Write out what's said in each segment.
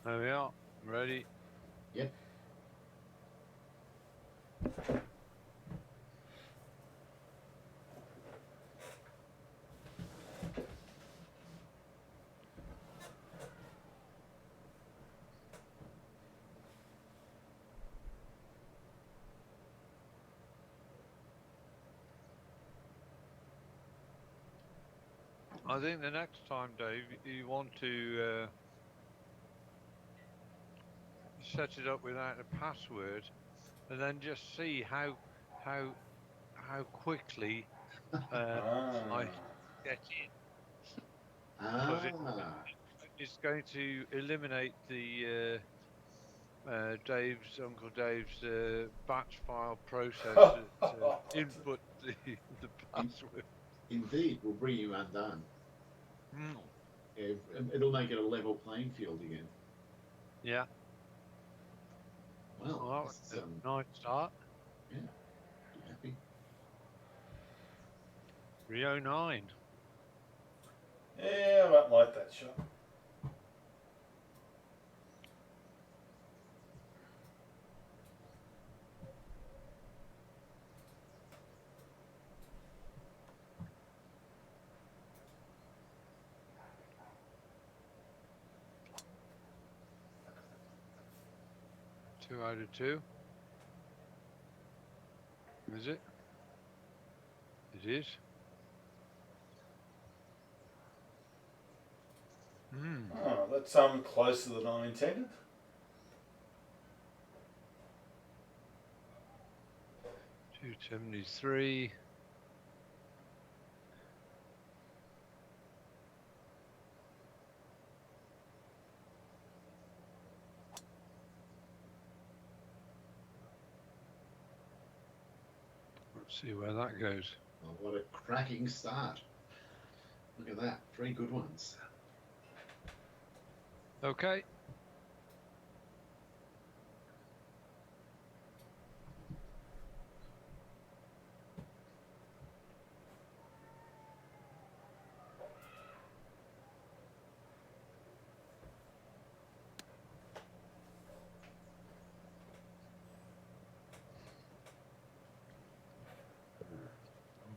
There we are. Ready. Yep. I think the next time, Dave, you want to set it up without a password, and then just see how quickly I get in, because it's going to eliminate the Uncle Dave's batch file process to input the password. Indeed, will bring you undone. Yeah, it'll make it a level playing field again. Yeah. Well, Well, that was a nice start. Yeah, be happy. 309. Yeah, I don't like that shot. Two out of two. Is it? It is. Oh, that's closer than I intended. 273. Let's see where that goes. Oh, what a cracking start. Look at that. 3 good ones. Okay.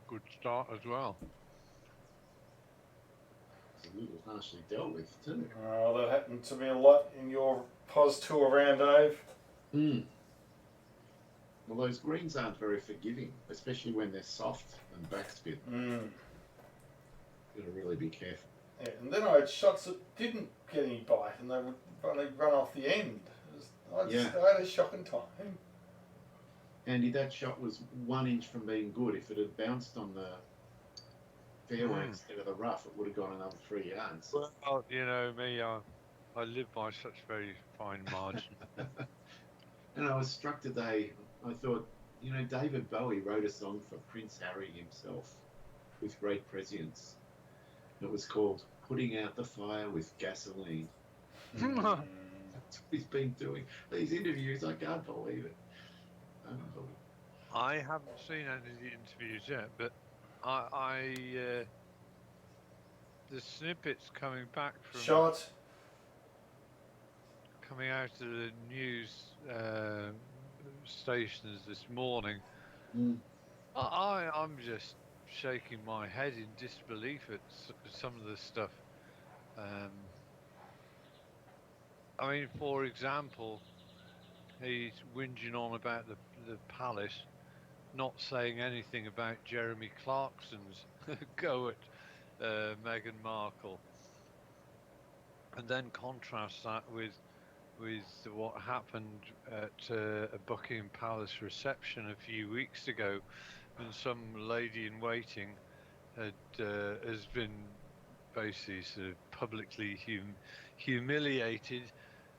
Good start as well. It's a little harshly dealt with, too. Oh, that happened to me a lot in your POS tour round, Dave. Well, those greens aren't very forgiving, especially when they're soft and backspin. Got to really be careful. Yeah, and then I had shots that didn't get any bite, and they would run off the end. I had a shocking time. Andy, that shot was 1 inch from being good. If it had bounced on the fairway instead of the rough, it would have gone another 3 yards. Well, you know me, I live by such very fine margin. And I was struck today. I thought, you know, David Bowie wrote a song for Prince Harry himself with great prescience. It was called Putting Out the Fire with Gasoline. That's what he's been doing. These interviews, I can't believe it. I haven't seen any of the interviews yet, but the snippets coming back from coming out of the news stations this morning, I'm just shaking my head in disbelief at some of the stuff. I mean, for example, he's whinging on about the palace, not saying anything about Jeremy Clarkson's go at Meghan Markle, and then contrast that with what happened at a Buckingham Palace reception a few weeks ago, when some lady in waiting has been basically sort of publicly humiliated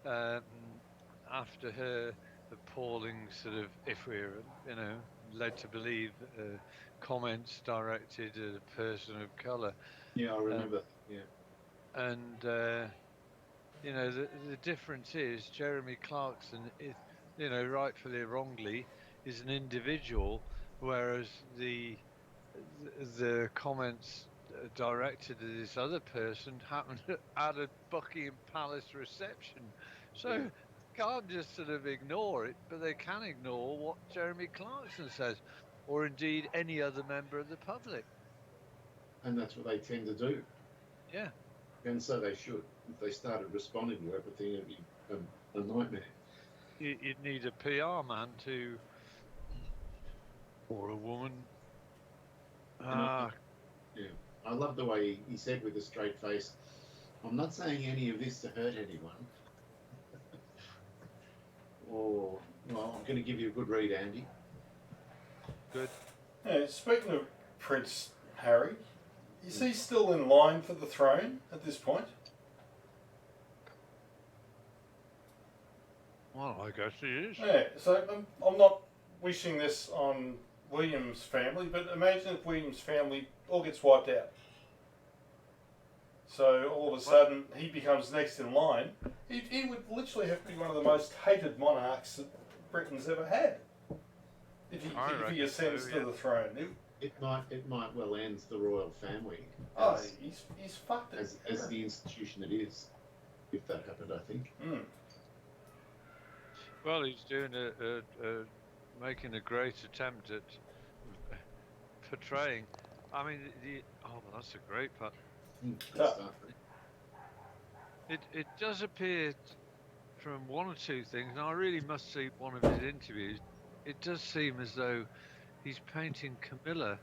after her appalling sort of, if we're led to believe, comments directed at a person of colour. Yeah, I remember. And the difference is Jeremy Clarkson is, rightfully or wrongly, is an individual, whereas the comments directed at this other person happened at a Buckingham Palace reception. So can't just sort of ignore it, but they can ignore what Jeremy Clarkson says, or indeed any other member of the public. And that's what they tend to do. Yeah. And so they should. If they started responding to everything, it'd be a nightmare. You'd need a PR man to, or a woman. Yeah, I love the way he said with a straight face, "I'm not saying any of this to hurt anyone." Or, well, I'm going to give you a good read, Andy. Good. Yeah, speaking of Prince Harry, is he still in line for the throne at this point? Well, I guess he is. Yeah, so I'm not wishing this on William's family, but imagine if William's family all gets wiped out. So all of a sudden he becomes next in line. He would literally have to be one of the most hated monarchs that Britain's ever had if he ascends to the throne. It might well end the royal family. He's fucked it. As the institution it is, if that happened, I think. Mm. Well, he's doing making a great attempt at portraying. I mean, that's a great part. It does appear from one or two things, and I really must see one of his interviews. It does seem as though he's painting Camilla.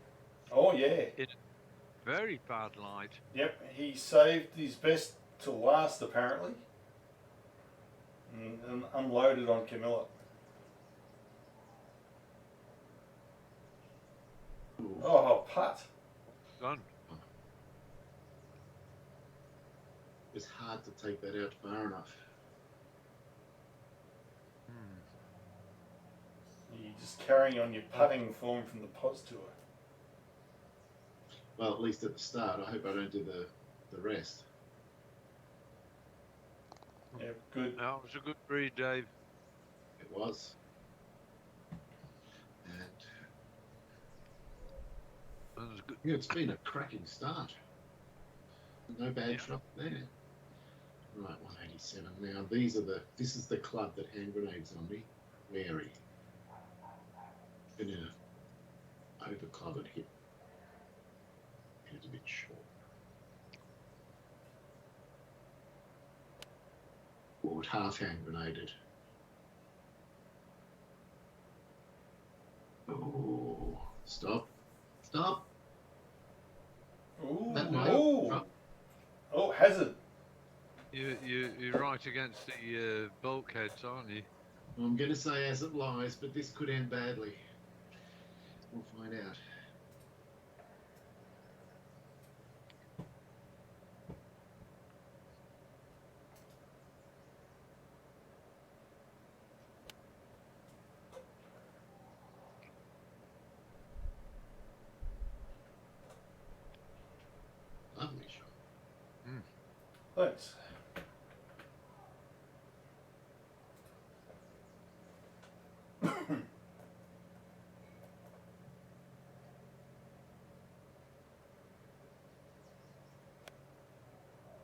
Oh yeah. In a very bad light. Yep, he saved his best to last apparently, and unloaded on Camilla. Ooh. Oh, putt. Done. It's hard to take that out far enough. You're just carrying on your putting form from the POS tour. Well, at least at the start. I hope I don't do the rest. Yeah, good. That was a good read, Dave. It was. And That was good. yeah, it's been a cracking start. No bad shot there. Right, 187. Now this is the club that hand grenades on me. Wary. Gonna over club and hit it a bit short. Or half hand grenaded. Oh, stop. Ooh, That might ooh. Oh, hazard. You're right against the bulkheads, aren't you? I'm going to say as it lies, but this could end badly. We'll find out. Lovely shot. Thanks.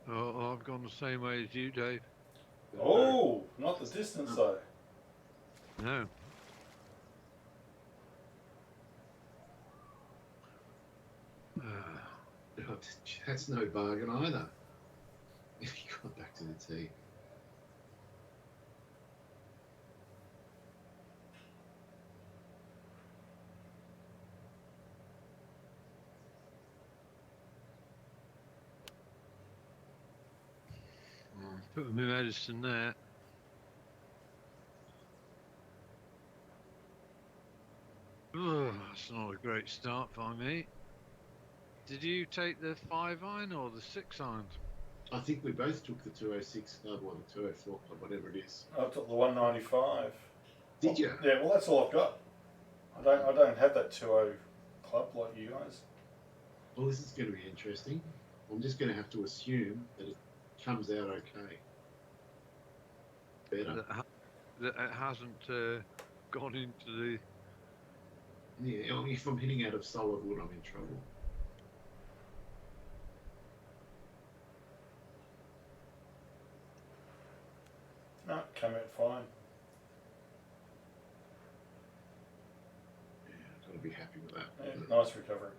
Oh, I've gone the same way as you, Dave. Oh, not the distance though. No. That's no bargain either. He got back to the tee. Put my medicine there. Oh, that's not a great start by me. Did you take the 5-iron or the 6-iron? I think we both took the 206 club or the 204 club, whatever it is. I took the 195. Did you? Yeah, well that's all I've got. I don't have that 20 club like you guys. Well, this is going to be interesting. I'm just going to have to assume that it comes out okay. Better. That it hasn't gone into the... Yeah, if I'm hitting out of solid wood, I'm in trouble. No, come out fine. Yeah, got to be happy with that. Yeah, nice recovery.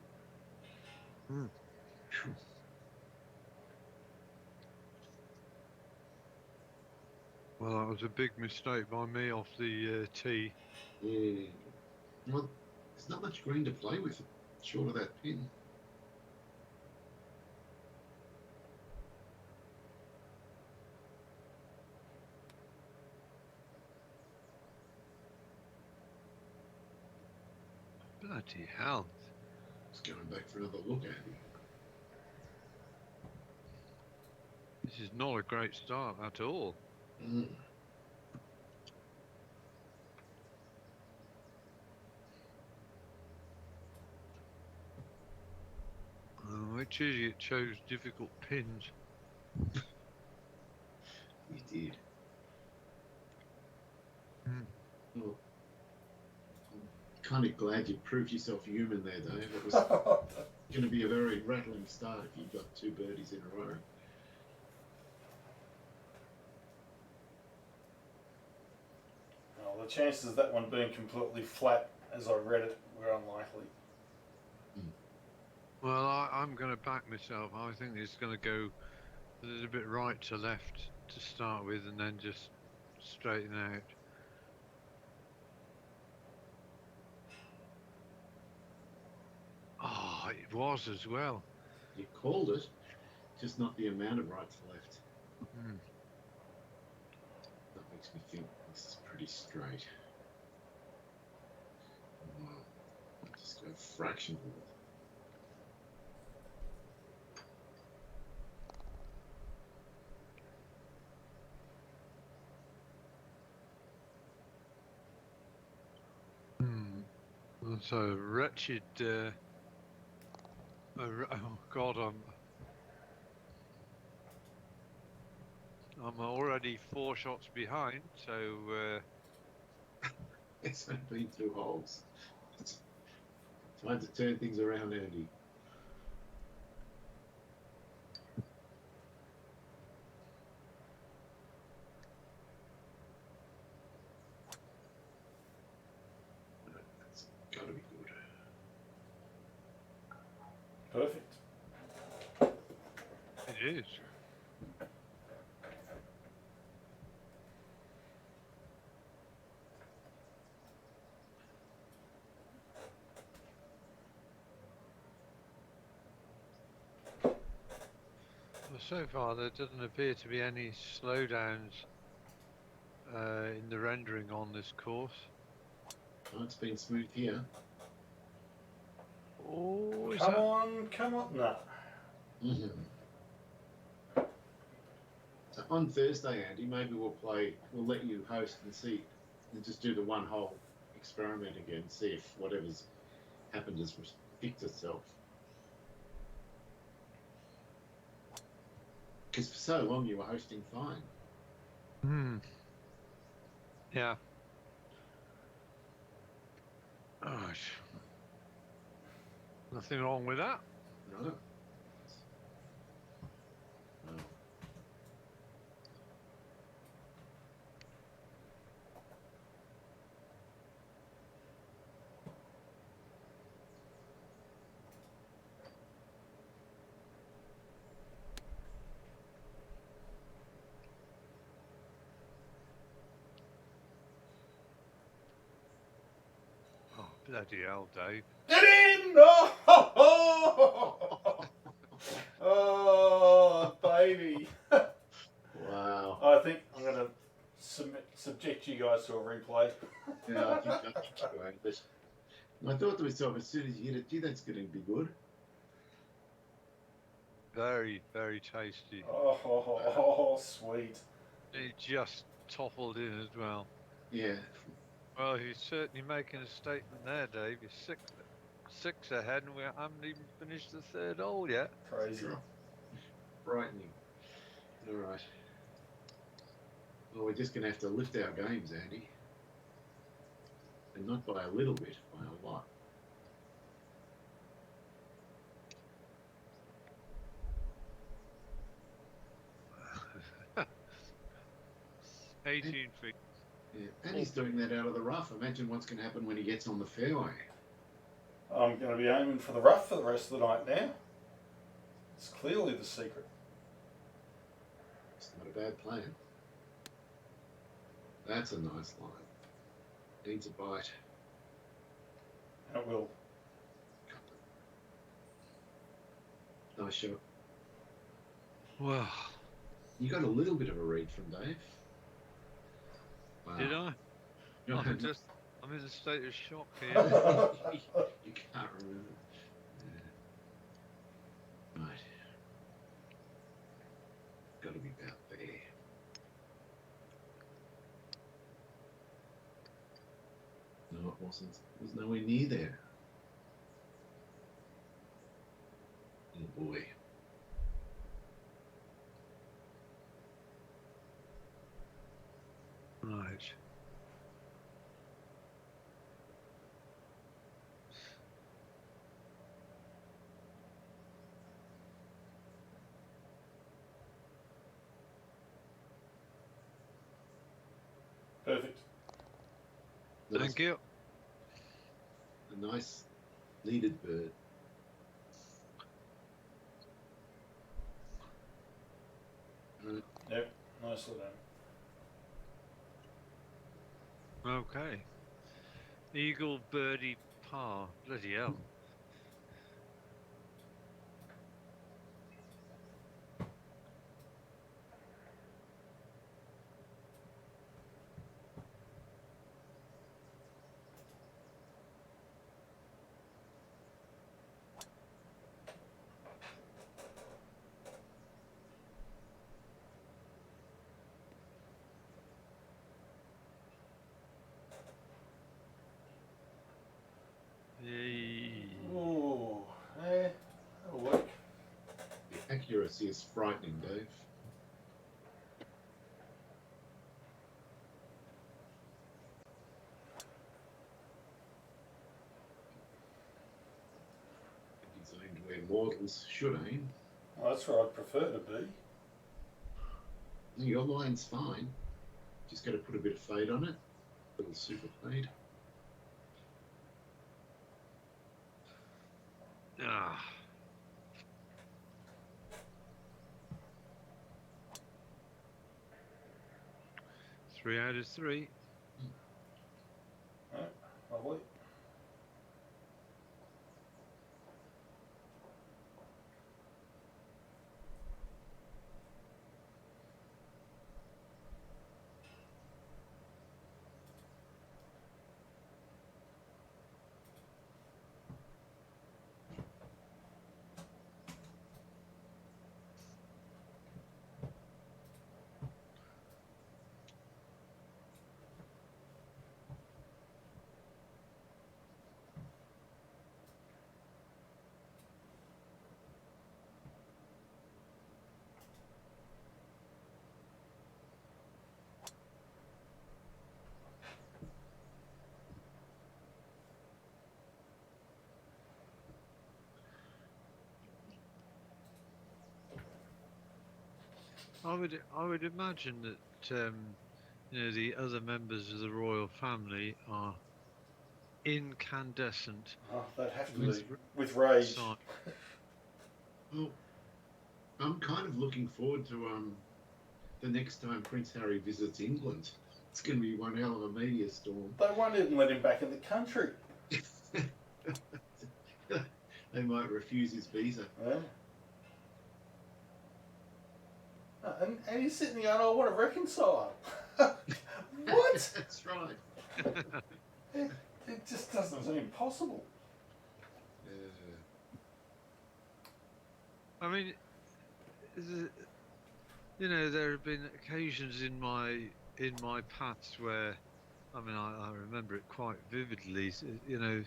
Well, that was a big mistake by me off the tee. Yeah. Well, there's not much green to play with short of that pin. Bloody hell. Just going back for another look at him. This is not a great start at all. Which idiot chose difficult pins? He did. Well, I'm kind of glad you proved yourself human there, Dave. It was going to be a very rattling start if you got 2 birdies in a row. Well, the chances of that one being completely flat, as I read it, were unlikely. Well, I'm going to back myself. I think it's going to go a little bit right to left to start with and then just straighten out. Oh, it was as well. You called it, just not the amount of right to left. That makes me think this is pretty straight. I'll just go fractional. It's a wretched. Oh God, I'm already 4 shots behind. So It's only been 2 holes. It's time to turn things around, Andy. That's got to be good. Perfect. it is. Well, so far there doesn't appear to be any slowdowns in the rendering on this course. Oh, it's been smooth here. Oh, is Come that... on, no. So on Thursday, Andy, maybe we'll let you host and see, and just do the 1 hole experiment again, see if whatever's happened has fixed itself. Because for so long you were hosting fine. Yeah. Gosh. Nothing wrong with that. No. No. Oh, bloody hell, Dave. Get in! Oh, oh baby. Wow. I think I'm going to subject you guys to a replay. Yeah, I think that's great. But I thought to myself, as soon as you hit it, gee, that's going to be good. Very, very tasty. Oh, sweet. It just toppled in as well. Yeah. Well, he's certainly making a statement there, Dave. You're six ahead, and we haven't even finished the 3rd hole yet. Crazy. Frightening. All right. Well, we're just going to have to lift our games, Andy. And not by a little bit, by a lot. 18 feet. Yeah. And he's doing that out of the rough. Imagine what's going to happen when he gets on the fairway. I'm going to be aiming for the rough for the rest of the night now. It's clearly the secret. It's not a bad plan. That's a nice line. Needs a bite. It will. Nice shot. Well, You got a little bit of a read from Dave. Wow. did I? No, I'm in a state of shock here. you can't remember. Yeah. Right. Got to be about there. No, it wasn't. It was nowhere near there. Oh boy. Right. Perfect. Thank you. A nice leaded bird. Right. Yep, nicely done. Okay. Eagle, birdie, par. Bloody hell. Yay. Ooh, that'll work. The accuracy is frightening, Dave. He's aimed where mortals should aim. Well, that's where I'd prefer to be. Your line's fine. Just got to put a bit of fade on it. A little super fade. Ah. Three out of three. Right, lovely. I would imagine that you know, the other members of the royal family are incandescent. Oh, they'd have to With be with rage. Well, I'm kind of looking forward to the next time Prince Harry visits England. It's going to be one hell of a media storm. They won't even let him back in the country. They might refuse his visa. Yeah. And he's sitting there going, I want to reconcile. What? That's right. It just doesn't seem possible. I mean, you know, there have been occasions in my past where, I mean, I remember it quite vividly. You know,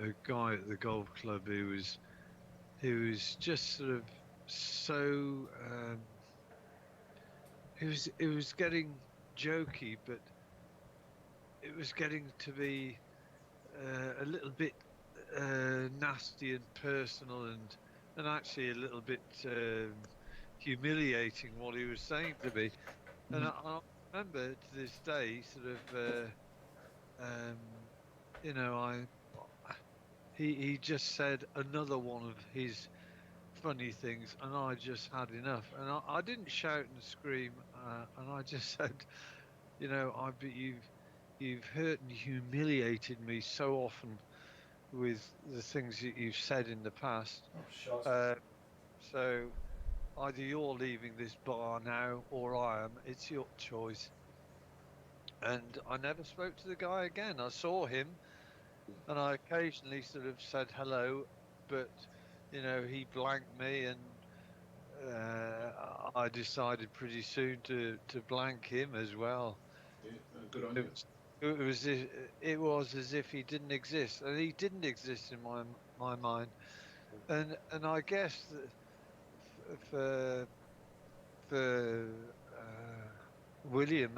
a guy at the golf club who was just sort of so it was getting jokey, but it was getting to be a little bit nasty and personal, and actually a little bit humiliating what he was saying to me. And Mm. I remember to this day, sort of, you know, he just said another one of his funny things, and I just had enough. And I didn't shout and scream, and I just said, you know, you've hurt and humiliated me so often with the things that you've said in the past. Oh, shot. So either you're leaving this bar now or I am. It's your choice. And I never spoke to the guy again. I saw him and I occasionally sort of said hello, but you know, he blanked me, and I decided pretty soon to blank him as well. Yeah, good on It you. was it was as if he didn't exist, and he didn't exist in my mind. And I guess that for William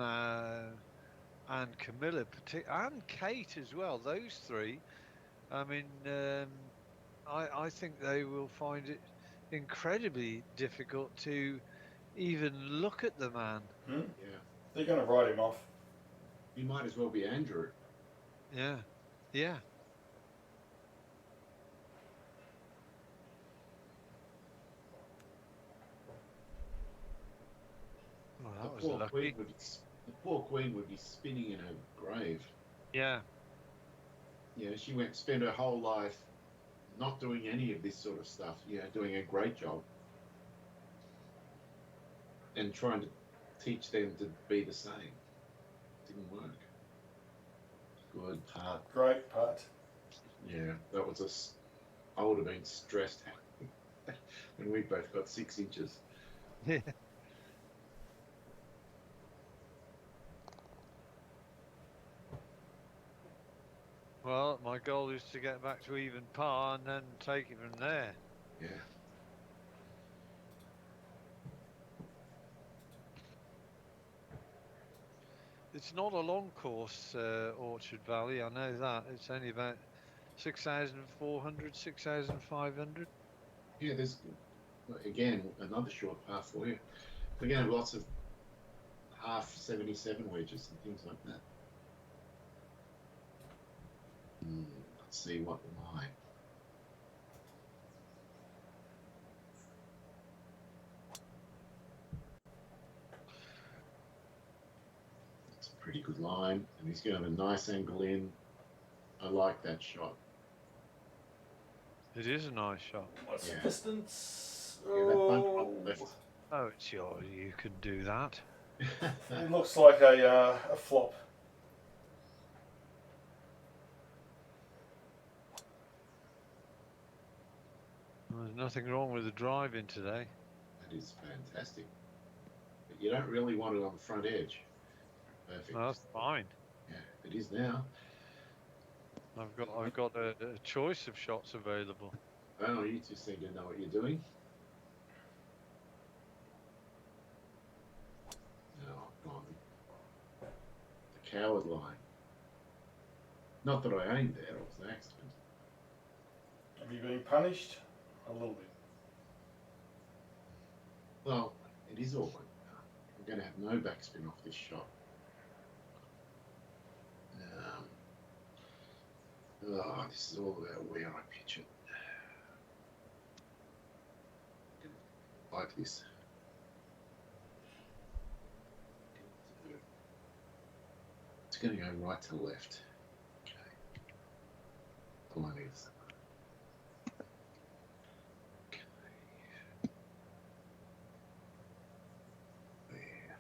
and Camilla, and Kate as well, those three. I mean, I think they will find it incredibly difficult to even look at the man. Hmm? Yeah. They're going to write him off. You might as well be Andrew. Yeah, yeah. Well, that was lucky. The poor Queen would be spinning in her grave. Yeah. Yeah, she spent her whole life not doing any of this sort of stuff. Yeah, doing a great job. And trying to teach them to be the same. Didn't work. Good part. Great part. Yeah, that was I would have been stressed. And we both got 6 inches. Yeah. Well, my goal is to get back to even par and then take it from there. Yeah. It's not a long course, Orchard Valley. I know that. It's only about 6,400, 6,500. Yeah, there's, again, another short par for you. We're going to have lots of half 77 wedges and things like that. Let's see what lie. That's a pretty good line, and he's going to have a nice angle in. I like that shot. It is a nice shot. What's Yeah. the distance? Yeah, that bunker on the left. Oh, it's your. You can do that. It looks like a flop. There's nothing wrong with the driving today. That is fantastic. But you don't really want it on the front edge. Perfect. No, that's fine. Yeah, it is now. I've got a choice of shots available. Oh, you two seem to know what you're doing. Oh, blimey. The coward line. Not that I aimed there, it was an accident. Have you been punished? A little bit. Well, it is awkward. I'm going to have no backspin off this shot. This is all about where I pitch it. Like this. It's going to go right to left. Okay. Pull on either side. Okay. There.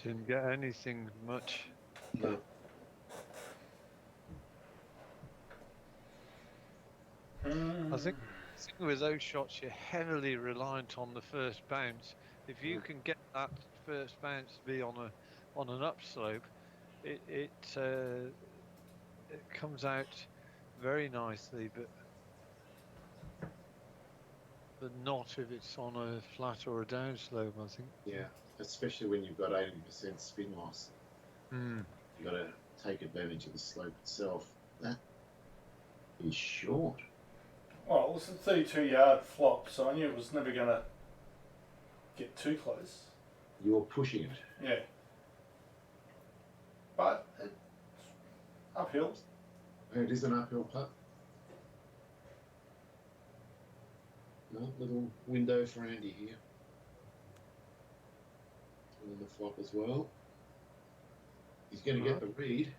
Didn't get anything much. No. I think with those shots, you're heavily reliant on the first bounce. If you can get that first bounce to be on an upslope, it comes out very nicely, but not if it's on a flat or a downslope, I think. Yeah, especially when you've got 80% spin loss. You've got to take advantage of the slope itself. That is short. Well, it was a 32-yard flop, so I knew it was never going to get too close. You're pushing it. Yeah. But it's uphill. It is an uphill putt. No, little window for Andy here. And then the flop as well. He's going to get the read.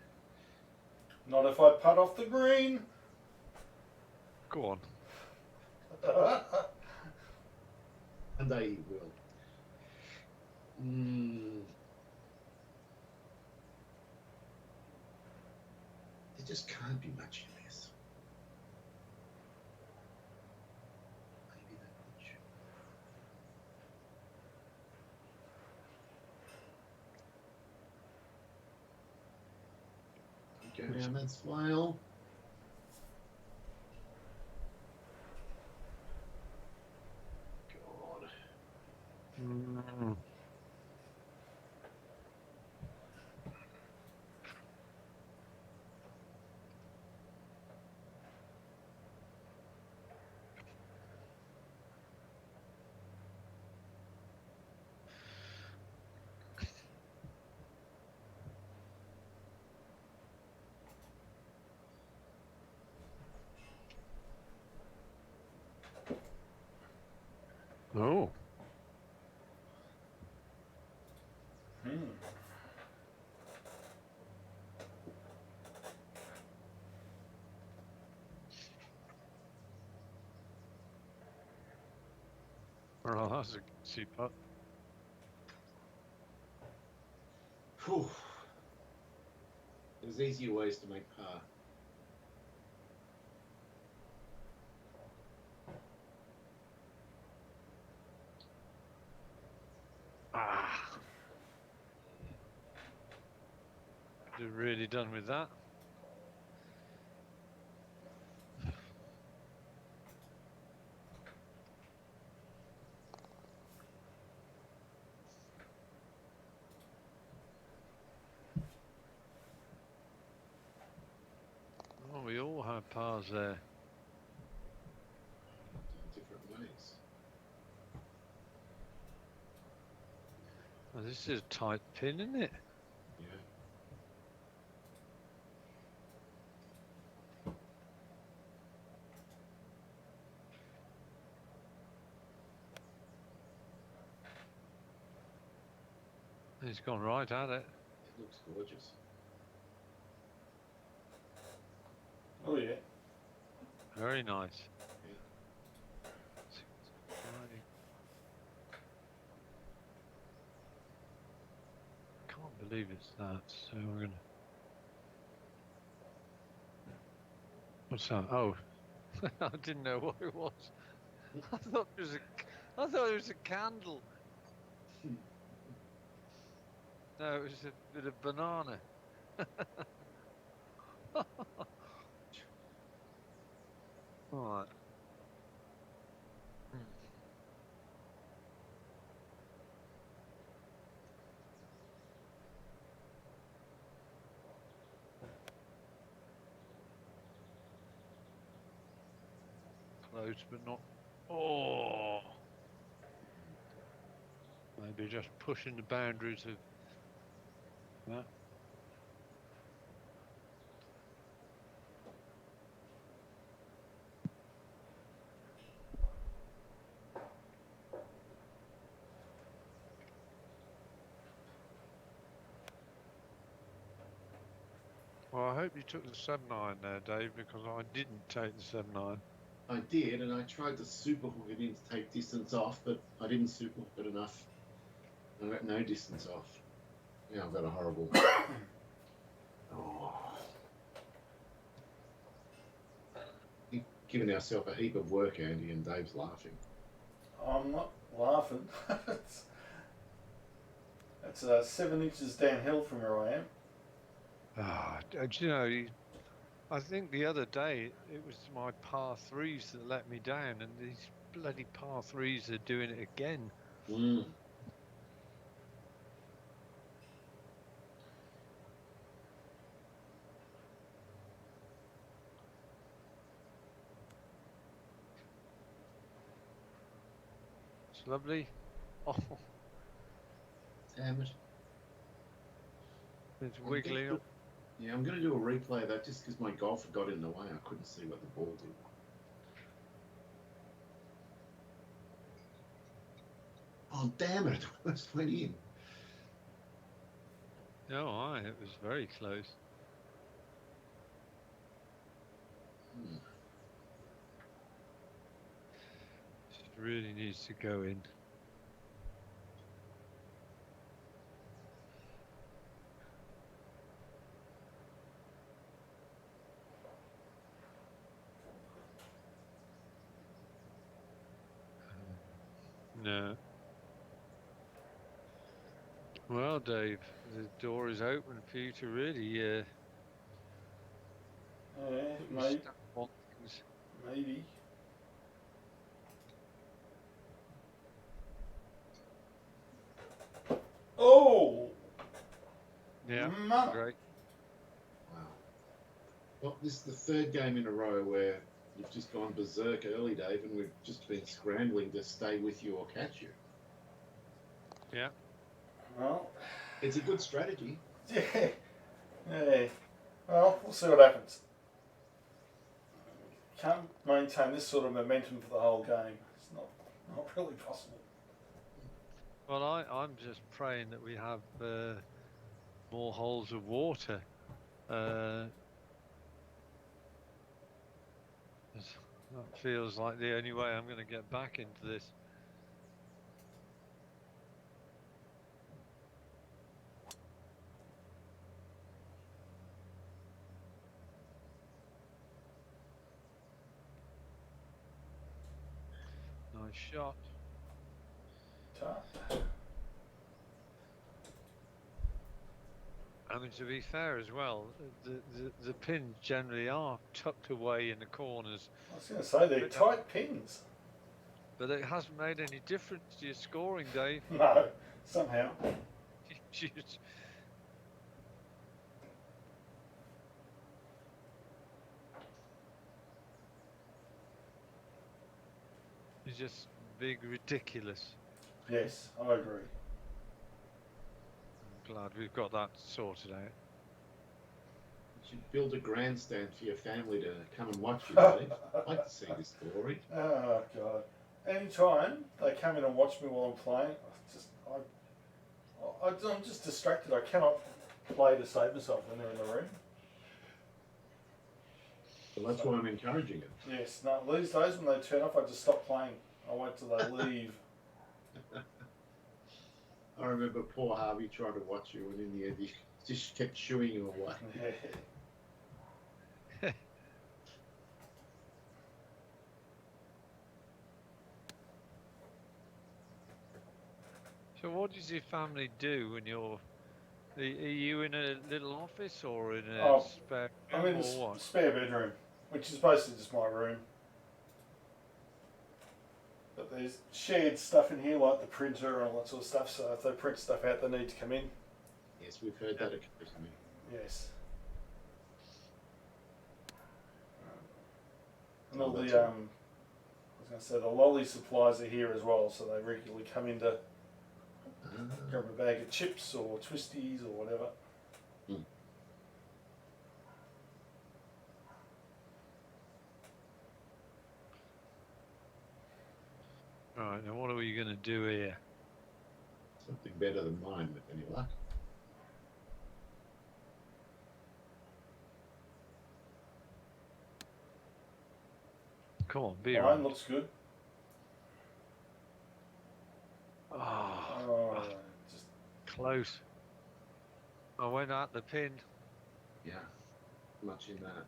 Not if I putt off the green. Go on. And they will. There just can't be much in this. Maybe that much. Go down that swale. God. Oh. Well, that's a cheap putt. Whew. There's easier ways to make par. You're really done with that. Oh, we all have pars there. Different ways. Oh, this is a tight pin, isn't it? Yeah. He's gone right at it. It looks gorgeous. Oh, yeah. Very nice. Can't believe it's that. So we're gonna. What's that? Oh, I didn't know what it was. I thought it was a candle. No, it was a bit of banana. Alright. Close, but not. Oh! Maybe just pushing the boundaries of that. Well, I hope you took the 7-iron there, Dave, because I didn't take the 7-iron. I did, and I tried to super hook it in to take distance off, but I didn't super hook it enough. I got no distance off. Yeah, I've got a horrible. Oh. You've given ourselves a heap of work, Andy, and Dave's laughing. I'm not laughing. It's 7 inches downhill from where I am. Do you know, I think the other day it was my par 3s that let me down, and these bloody par 3s are doing it again. lovely. Oh, Damn it. it's I'm wiggling gonna up. do- Yeah, I'm going to do a replay of that just because my golfer got in the way. I couldn't see what the ball did. Oh, damn it. It almost went in. Oh, aye, it was very close. Hmm. Just really needs to go in. No. Well, Dave, the door is open for you to really Yeah, put your maybe. stamp on things. Maybe. Oh! Yeah, Mama. great. Wow. Well, this is the third game in a row where you've just gone berserk early, Dave, and we've just been scrambling to stay with you or catch you. Yeah. Well, It's a good strategy. yeah. Yeah. Well, we'll see what happens. Can't maintain this sort of momentum for the whole game. It's not really possible. Well, I'm just praying that we have more holes of water. That feels like the only way I'm going to get back into this. Nice shot. Tough. I mean, to be fair as well, the pins generally are tucked away in the corners, I was going to say they're tight pins. but it hasn't made any difference to your scoring, Dave. No, somehow. You're just big ridiculous. Yes, I agree. I'm glad we've got that sorted out. You should build a grandstand for your family to come and watch you, Dave. I'd like to see this glory. Oh God! Anytime they come in and watch me while I'm playing, I'm just distracted. I cannot play to save myself when they're in the room. Well, that's why I'm encouraging it. Yes, no. These days when they turn off, I just stop playing. I wait till they leave. I remember poor Harvey tried to watch you, and in the end, he just kept shooing you away. So what does your family do when you're... Are you in a little office or in a spare I'm room in or what? spare bedroom, which is basically just my room. But there's shared stuff in here, like the printer and all that sort of stuff. So if they print stuff out, they need to come in. Yes, we've heard that occur to me. Yes. And Oh, all the that's I was going to say the lolly supplies are here as well, so they regularly come in to grab a bag of chips or twisties or whatever. Right, now what are we going to do here? Something better than mine, with any luck. Come on, be Mine right. looks good. Oh, Just close. I went at the pin. Yeah, much in that.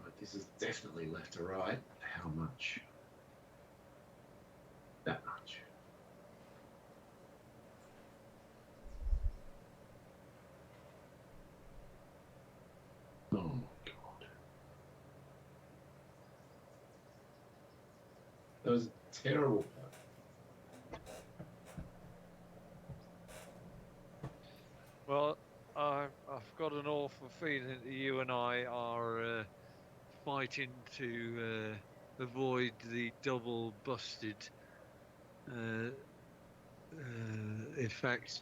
Right, this is definitely left to right. How much? That much. Oh my God. That was a terrible putt. Well, I've got an awful feeling that you and I are fighting to avoid the double busted effect.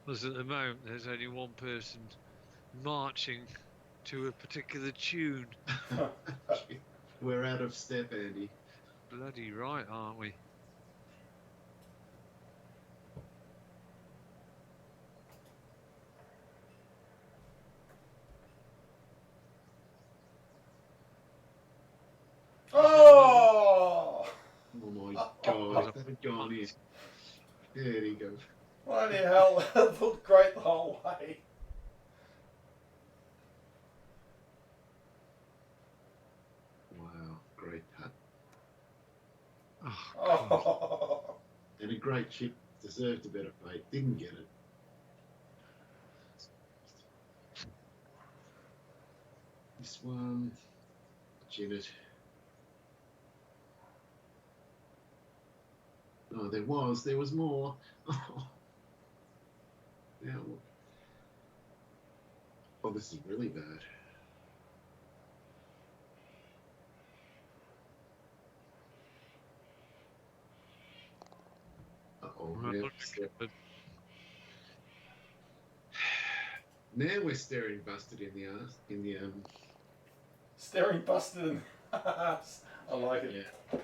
Because at the moment there's only one person marching to a particular tune. We're out of step, Andy. Bloody right, aren't we? Oh! Oh my God, if that had gone in. There you go. Bloody hell, that looked great the whole way. Wow, great putt. Oh, God. Oh. And a great chip, deserved a better fate, didn't get it. This one, Janet. Oh, there was more. Now, oh, this is really bad. Uh-oh, Right, now, look at now we're staring busted in the ass, in the Staring busted in the ass. I like it. Yeah.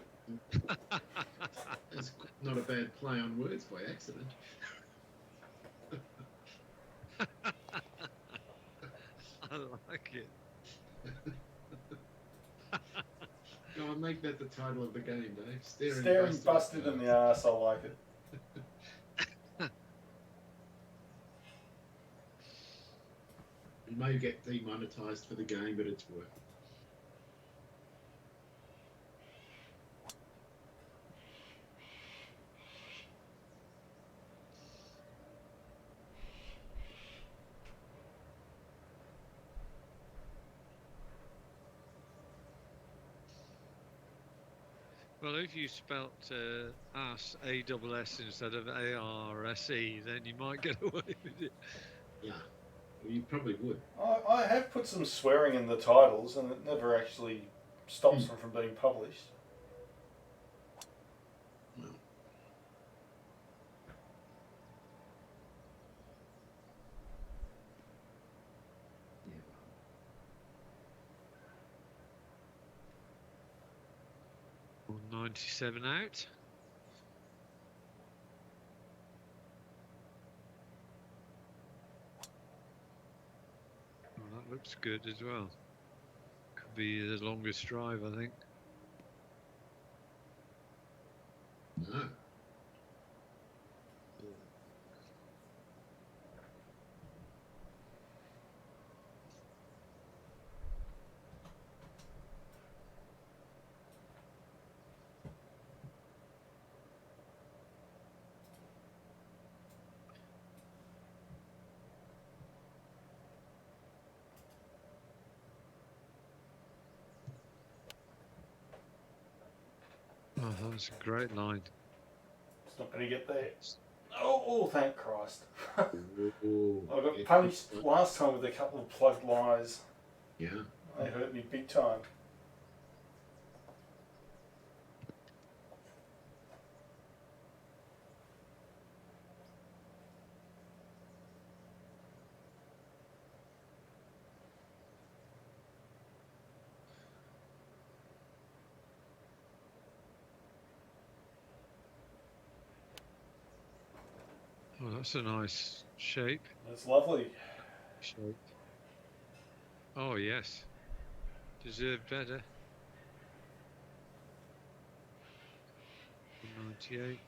That's not a bad play on words by accident. I like it. Go on, make that the title of the game, Dave. Staring busted in the ass. I like it. You may get demonetised for the game, but it's worth it. Well, if you spelt ass A-double-S instead of A-R-S-E, then you might get away with it. Yeah, well, you probably would. I have put some swearing in the titles, and it never actually stops them from being published. Well, yeah. Well, 97 out. Well, that looks good as well. Could be the longest drive, I think. No. Oh, that's a great line. It's not going to get there. Oh, thank Christ. Ooh, I got punished last time with a couple of plugged lies. Yeah. They hurt me big time. Oh, that's a nice shape. It's lovely. Shape. Oh, yes. Deserved better. 98.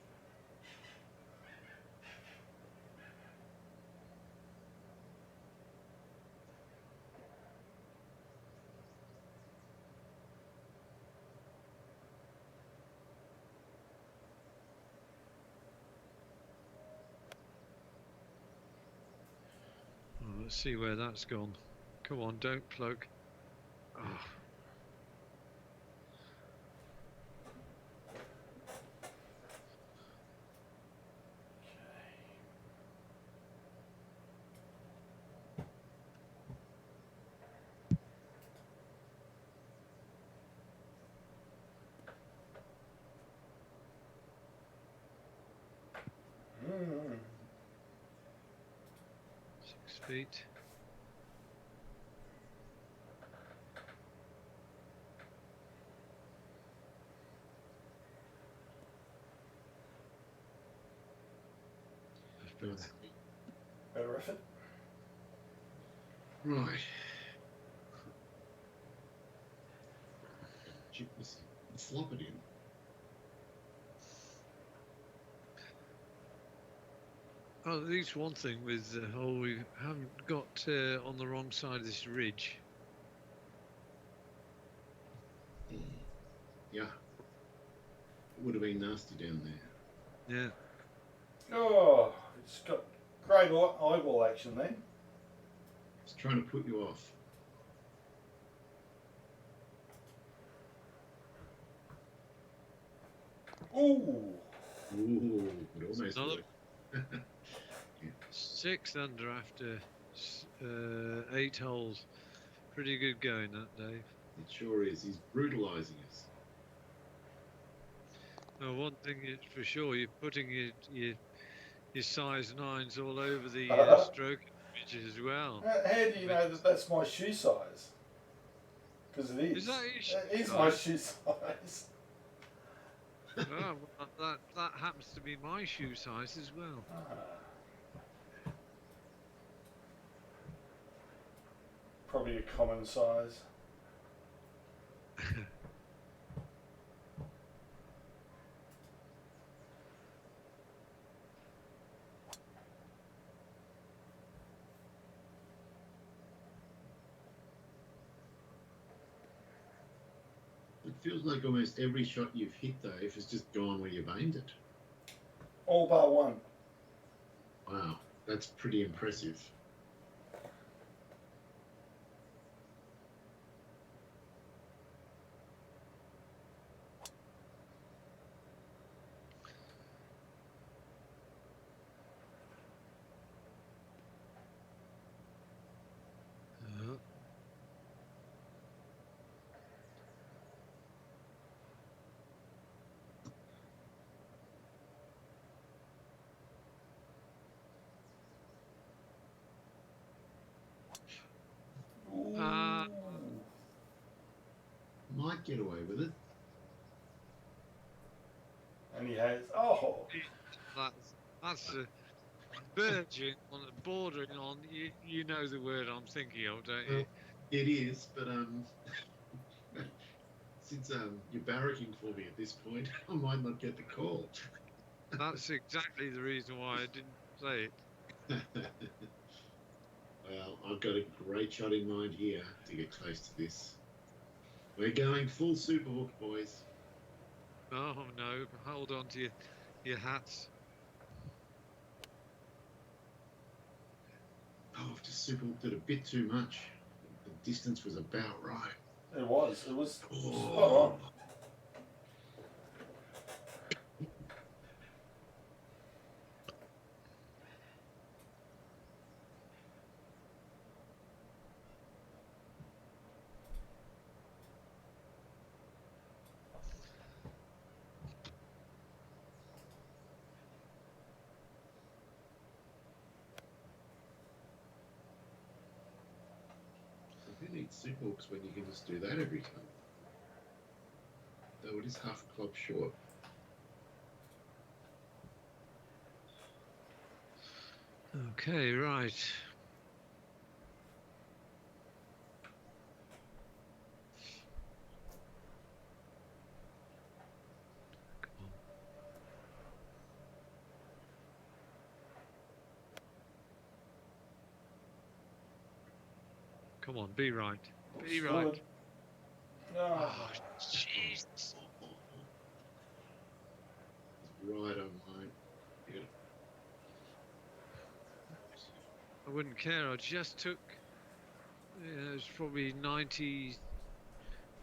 Oh, let's see where that's gone. Come on, don't plug. Oh. Mm. 6 feet. Nice. Better effort. Right. Chip this in. Flop it in. Oh, at least one thing with the hole, we haven't got on the wrong side of this ridge. Yeah. It would have been nasty down there. Yeah. Oh, it's got great eyeball action then. It's trying to put you off. Ooh. Ooh, it almost Another- worked. 6 under after 8 holes. Pretty good going that, Dave. It sure is. He's brutalising us. Now, one thing is for sure, you're putting your size 9s all over the stroke ridges as well. How do you know that that's my shoe size? Because it is. Is that your shoe It is size? my shoe size. Oh, well, that happens to be my shoe size as well. Probably a common size. It feels like almost every shot you've hit, Dave, has just gone where you've aimed it. All bar one. Wow, that's pretty impressive. Uh, Ooh. Might get away with it. And he has. Oh. that's a verging on, bordering on. You know the word I'm thinking of, don't you? It is, but since you're barracking for me at this point, I might not get the call. That's exactly the reason why I didn't say it. Well, I've got a great shot in mind here to get close to this. We're going full superhook, boys. Oh no! Hold on to your hats. Oh, I've just superhooked it a bit too much. The distance was about right. It was. It was spot Oh, on. who needs superhooks when you can just do that every time? Though it is half a club short. Okay, right. Come on. Come on, be right. Be right. Good. Oh. Oh, jeez. Right on line. Yeah. I wouldn't care. I just took. It was probably 90,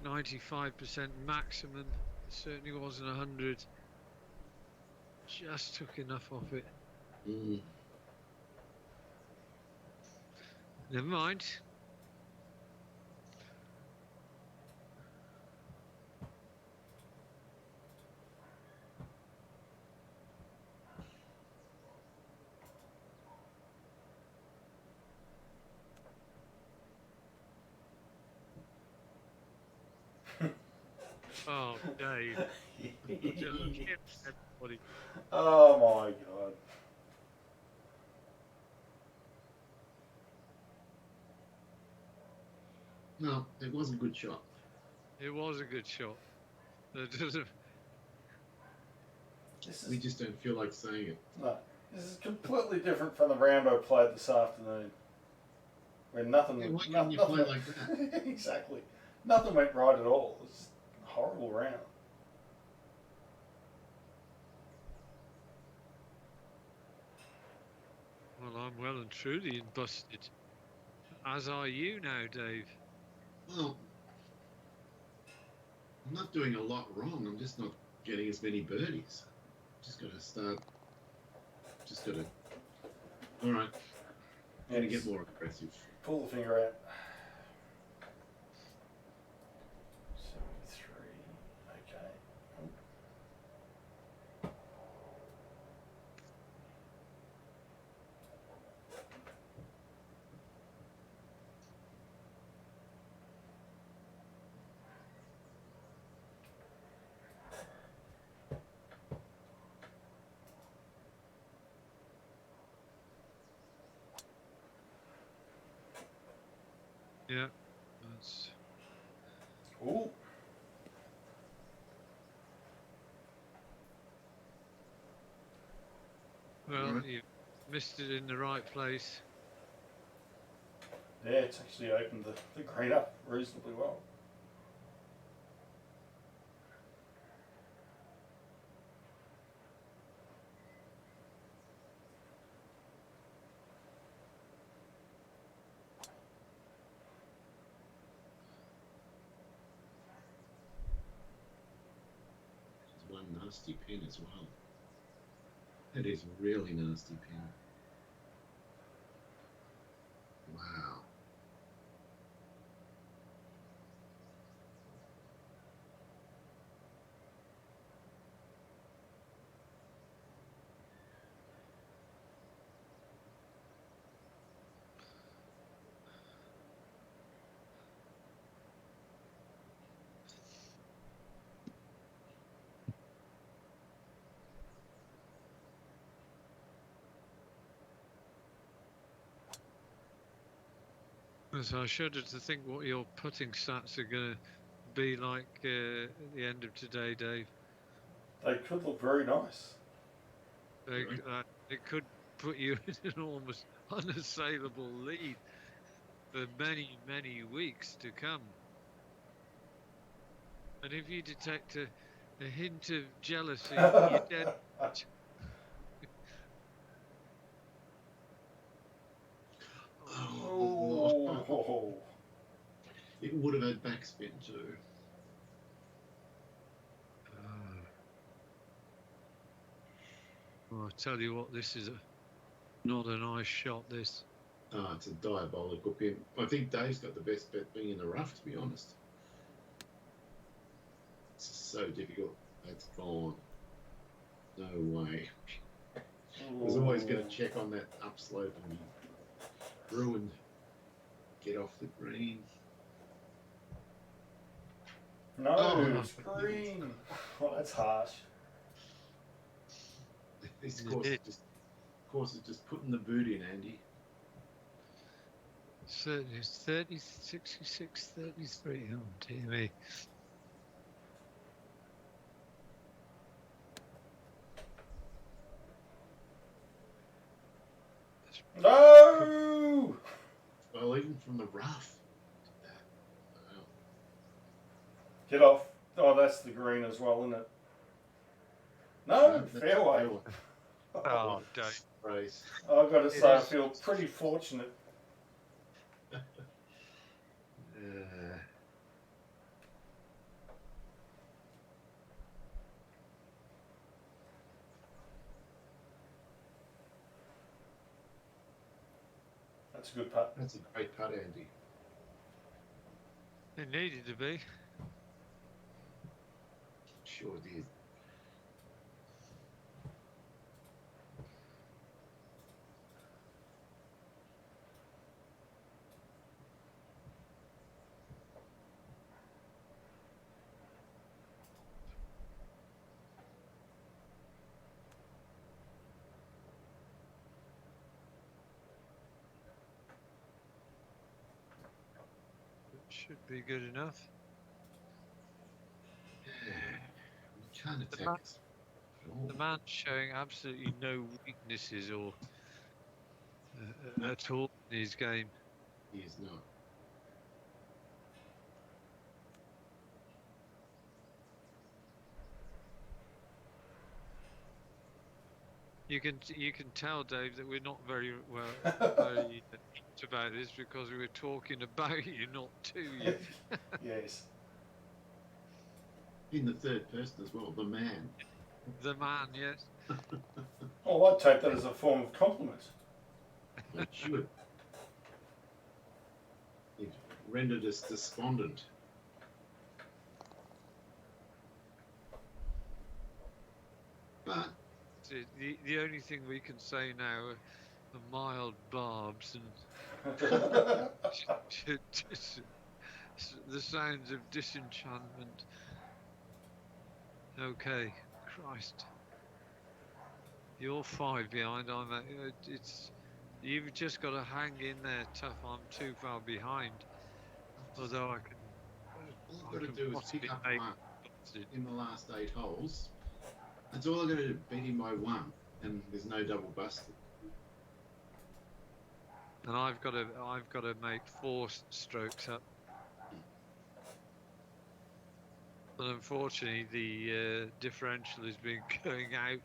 95% maximum. It certainly wasn't 100. Just took enough off it. Mm. Never mind. Oh, Dave. Everybody. Oh my god. No, it was a good shot. It was a good shot. We just don't feel like saying it. No, this is completely different from the round I played this afternoon. Where nothing, Yeah, why can't you play like that? Exactly. Nothing went right at all. It was a horrible round. Well, I'm well and truly busted. As are you now, Dave. Well, I'm not doing a lot wrong. I'm just not getting as many birdies. Just got to start. Just got to. All right. Got to get more aggressive. Pull the finger out. 73. Okay. Yeah. That's... Ooh. Well, Right. you missed it in the right place. Yeah, it's actually opened the green up reasonably well. There's one nasty pin as well. That is a really nasty pin. Wow. So I shudder to think what your putting stats are going to be like at the end of today, Dave. They could look very nice. It could put you in an almost unassailable lead for many, many weeks to come. And if you detect a hint of jealousy, you're dead. Oh. It would have had backspin too. Well, I tell you what, this is not a nice shot, this. Ah, it's a diabolical pin. I think Dave's got the best bet being in the rough, to be honest. It's so difficult. That's gone. No way. I was always going to check on that upslope and be ruined. Get off the green. No, Oh, it's green. Oh, that's harsh. This course is just putting the boot in, Andy. Certainly, it's 30, 66, 33. Oh, dear me. No! Well, even from the rough. Wow. Get off. Oh, that's the green as well, isn't it? No, That's fairway. Oh, Dave. Race. I've got to say, I feel pretty fortunate. That's a good putt. That's a great putt, Andy. It needed to be. Sure did. should be good enough. Yeah. You can't attack man- us at all. The man's showing absolutely no weaknesses or at all in his game. He is not. You can tell, Dave, that we're not very very about this because we were talking about you, not to you. Yes. In the third person as well, the man. The man, yes. Oh, I'd take that as a form of compliment. But should. It rendered us despondent. But The only thing we can say now are mild barbs and the sounds of disenchantment. Okay, Christ. You're 5 behind. You've just got to hang in there, tough. I'm too far behind. Although I can. all I've got to do is possibly pick up make one it. in the last 8 holes. That's all I've got to do, beat him by 1, and there's no double busted. And I've got to make 4 strokes up. But unfortunately, the differential has been going out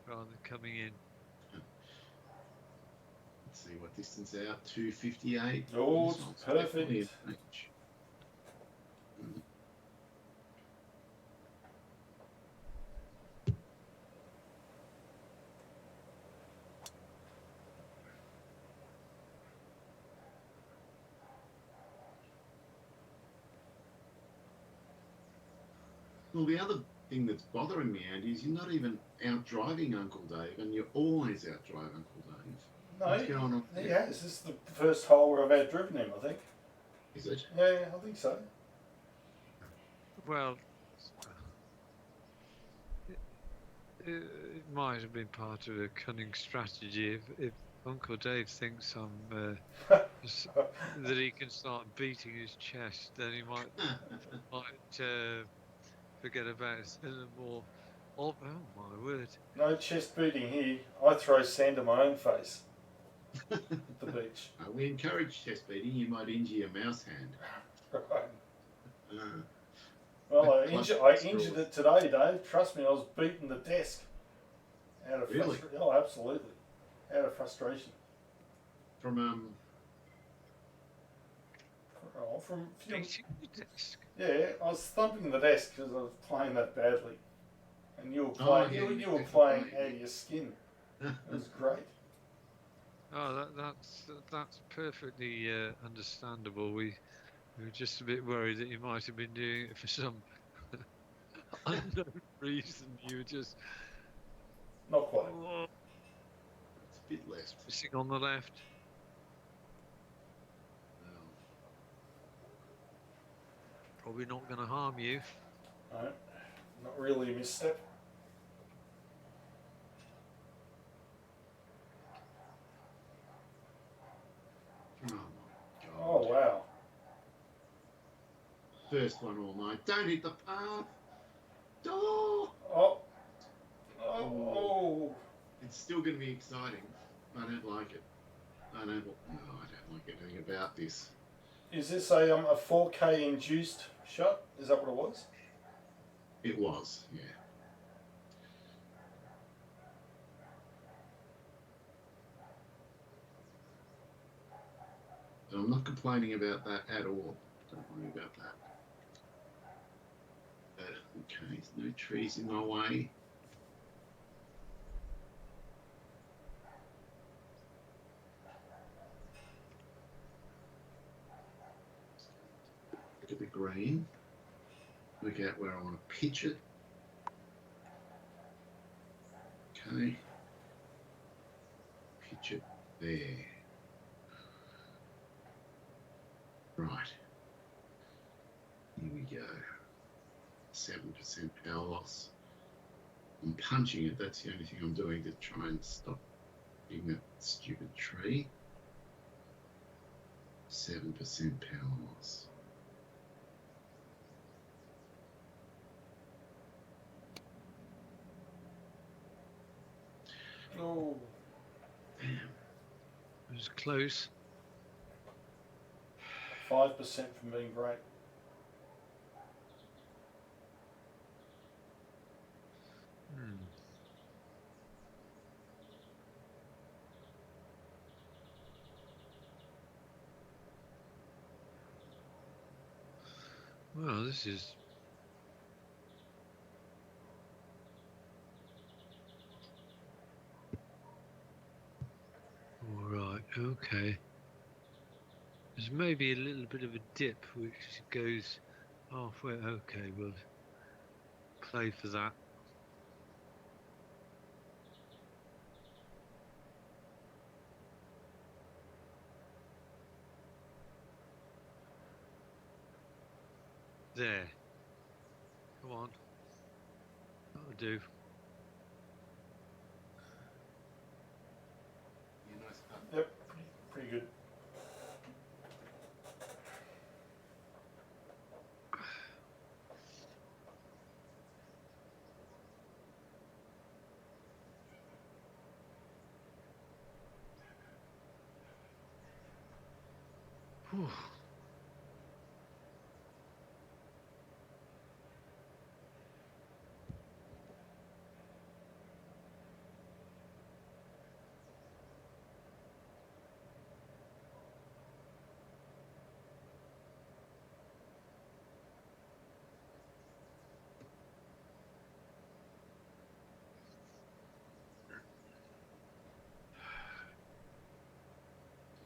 rather than coming in. Let's see what distance out. 258. Oh, This it's one's perfect. definitely in range. Well, the other thing that's bothering me, Andy, is you're not even out driving Uncle Dave, and you're always out driving Uncle Dave. No, What's going on? he has. This is the first hole where I've outdriven him, I think. Is it? Yeah, I think so. Well, it might have been part of a cunning strategy. If Uncle Dave thinks I'm that he can start beating his chest, then he might forget about it a little more. Oh my word! No chest beating here. I throw sand at my own face at the beach. We encourage chest beating. You might injure your mouse hand. Right. Uh, Well, I injured it today, Dave. Trust me, I was beating the desk out of Really? frustration. Oh, absolutely, out of frustration. from From Beating the desk. yeah, I was thumping the desk because I was playing that badly, and you were Oh, playing. yeah, you you were picked playing the play. out of your skin. It was great. Oh, that's perfectly understandable. We were just a bit worried that you might have been doing it for some unknown reason. You were just Not quite. It's a bit left. missing on the left. Well, Probably not going to harm you. No, not really a misstep. oh my God. Oh wow. First one all night. Don't hit the path. Oh, Oh. Oh. it's still going to be exciting. I don't like it. I don't like anything about this. Is this a 4K induced shot? Is that what it was? It was, yeah. So I'm not complaining about that at all. Don't worry about that. Okay, there's no trees in my way. Look at the green. Work out where I want to pitch it. Okay. Pitch it there. Right. Here we go. 7% power loss. I'm punching it. That's the only thing I'm doing to try and stop hitting that stupid tree. 7% power loss. Oh, Damn. It was close. 5% from being great. Hmm. Well, this is. All right. Okay. There's maybe a little bit of a dip which goes halfway. Okay, we'll play for that. There. Come on. That'll do. Yeah, nice putt. Yep, pretty good. Whew.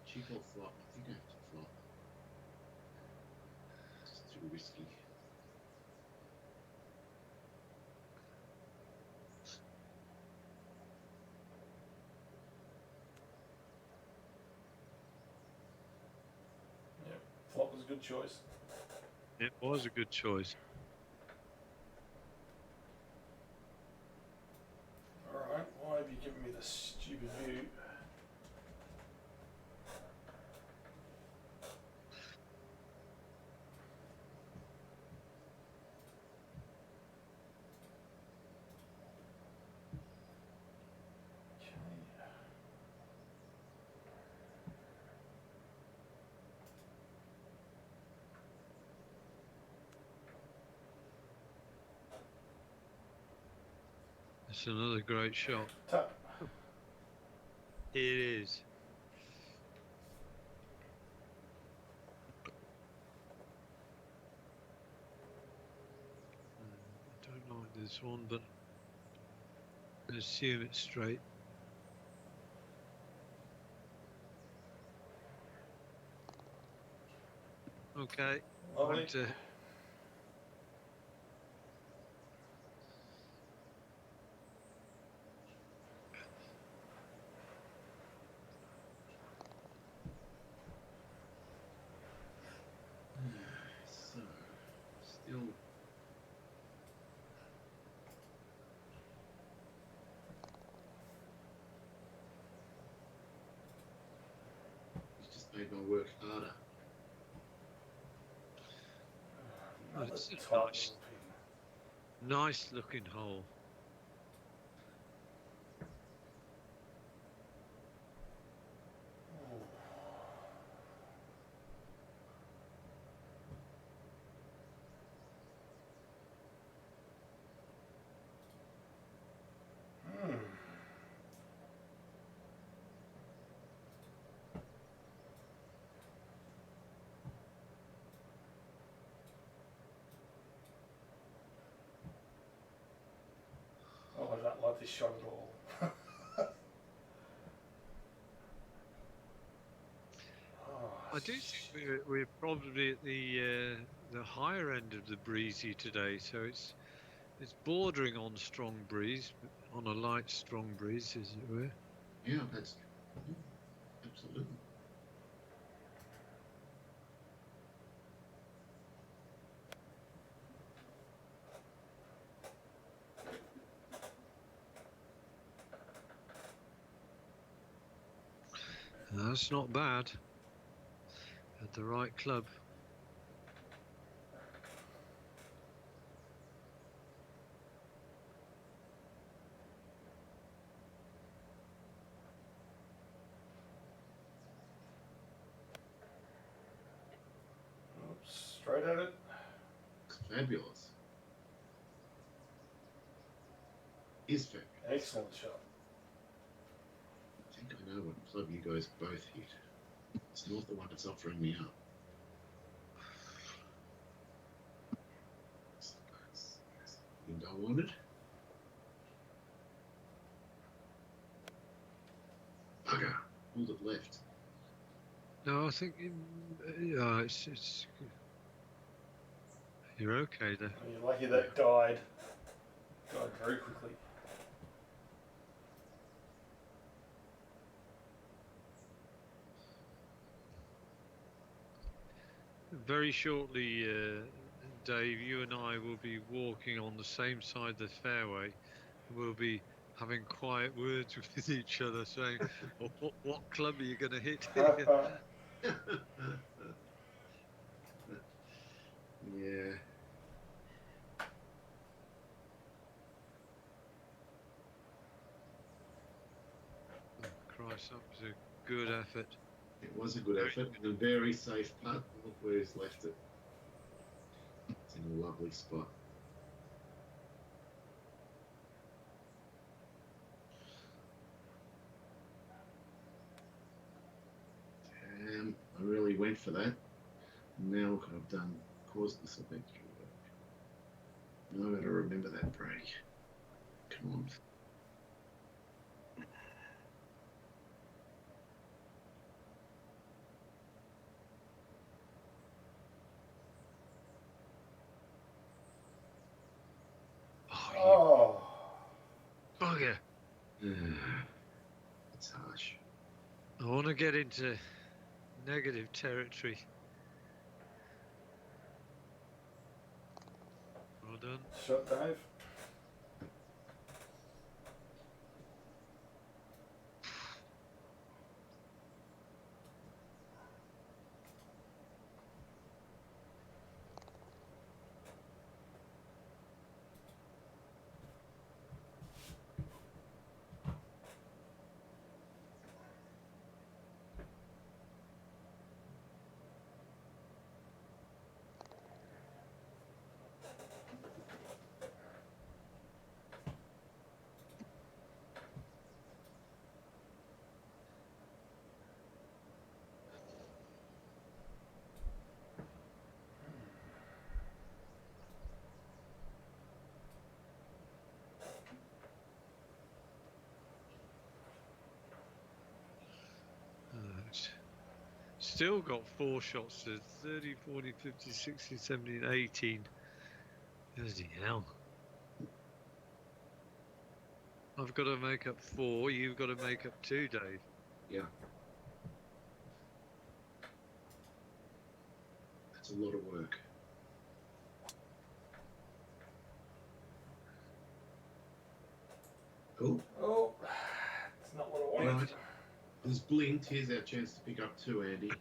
Chip or flop? I think I have to flop. It's too risky. Yep, flop was a good choice. It was a good choice. Alright, why have you given me this stupid view? It's another great shot. Tap. It is. I don't like this one, but I assume it's straight. Okay. Lovely. Time to So, still. He's just made my work harder. Another it's a tight nice, little pin. nice looking hole. Hmm. Oh, I don't like this shot at all. I do think we're probably at the higher end of the breezy today, so it's bordering on strong breeze, but on a light strong breeze, as it were. Yeah, that's absolutely. That's not bad. At the right club. fabulous. Is fabulous. Excellent shot. I think I know what club you guys both hit. It's not the one that's offering me up. You don't want it? Bugger. Pulled it left. No, I think it's you're okay there. You're lucky that died. Died very quickly. Very shortly, Dave, you and I will be walking on the same side of the fairway. We'll be having quiet words with each other, saying, "What club are you going to hit?" Yeah. Christ, that was a good effort. It was a good effort and a very safe putt. Look where he's left it. It's in a lovely spot. Damn, I really went for that. Now look what I've done. Caused myself extra work. Now I've got to remember that break. Come on. Oh. Bugger. It's harsh. I want to get into negative territory. Well done. Shot, Dave. Still got 4 shots to 30, 40, 50, 60, 70, 18. Bloody hell. I've got to make up 4, you've got to make up 2, Dave. Yeah. That's a lot of work. Cool. Oh, it's not what I wanted. Right. There's blinked. Here's our chance to pick up 2, Andy. Don't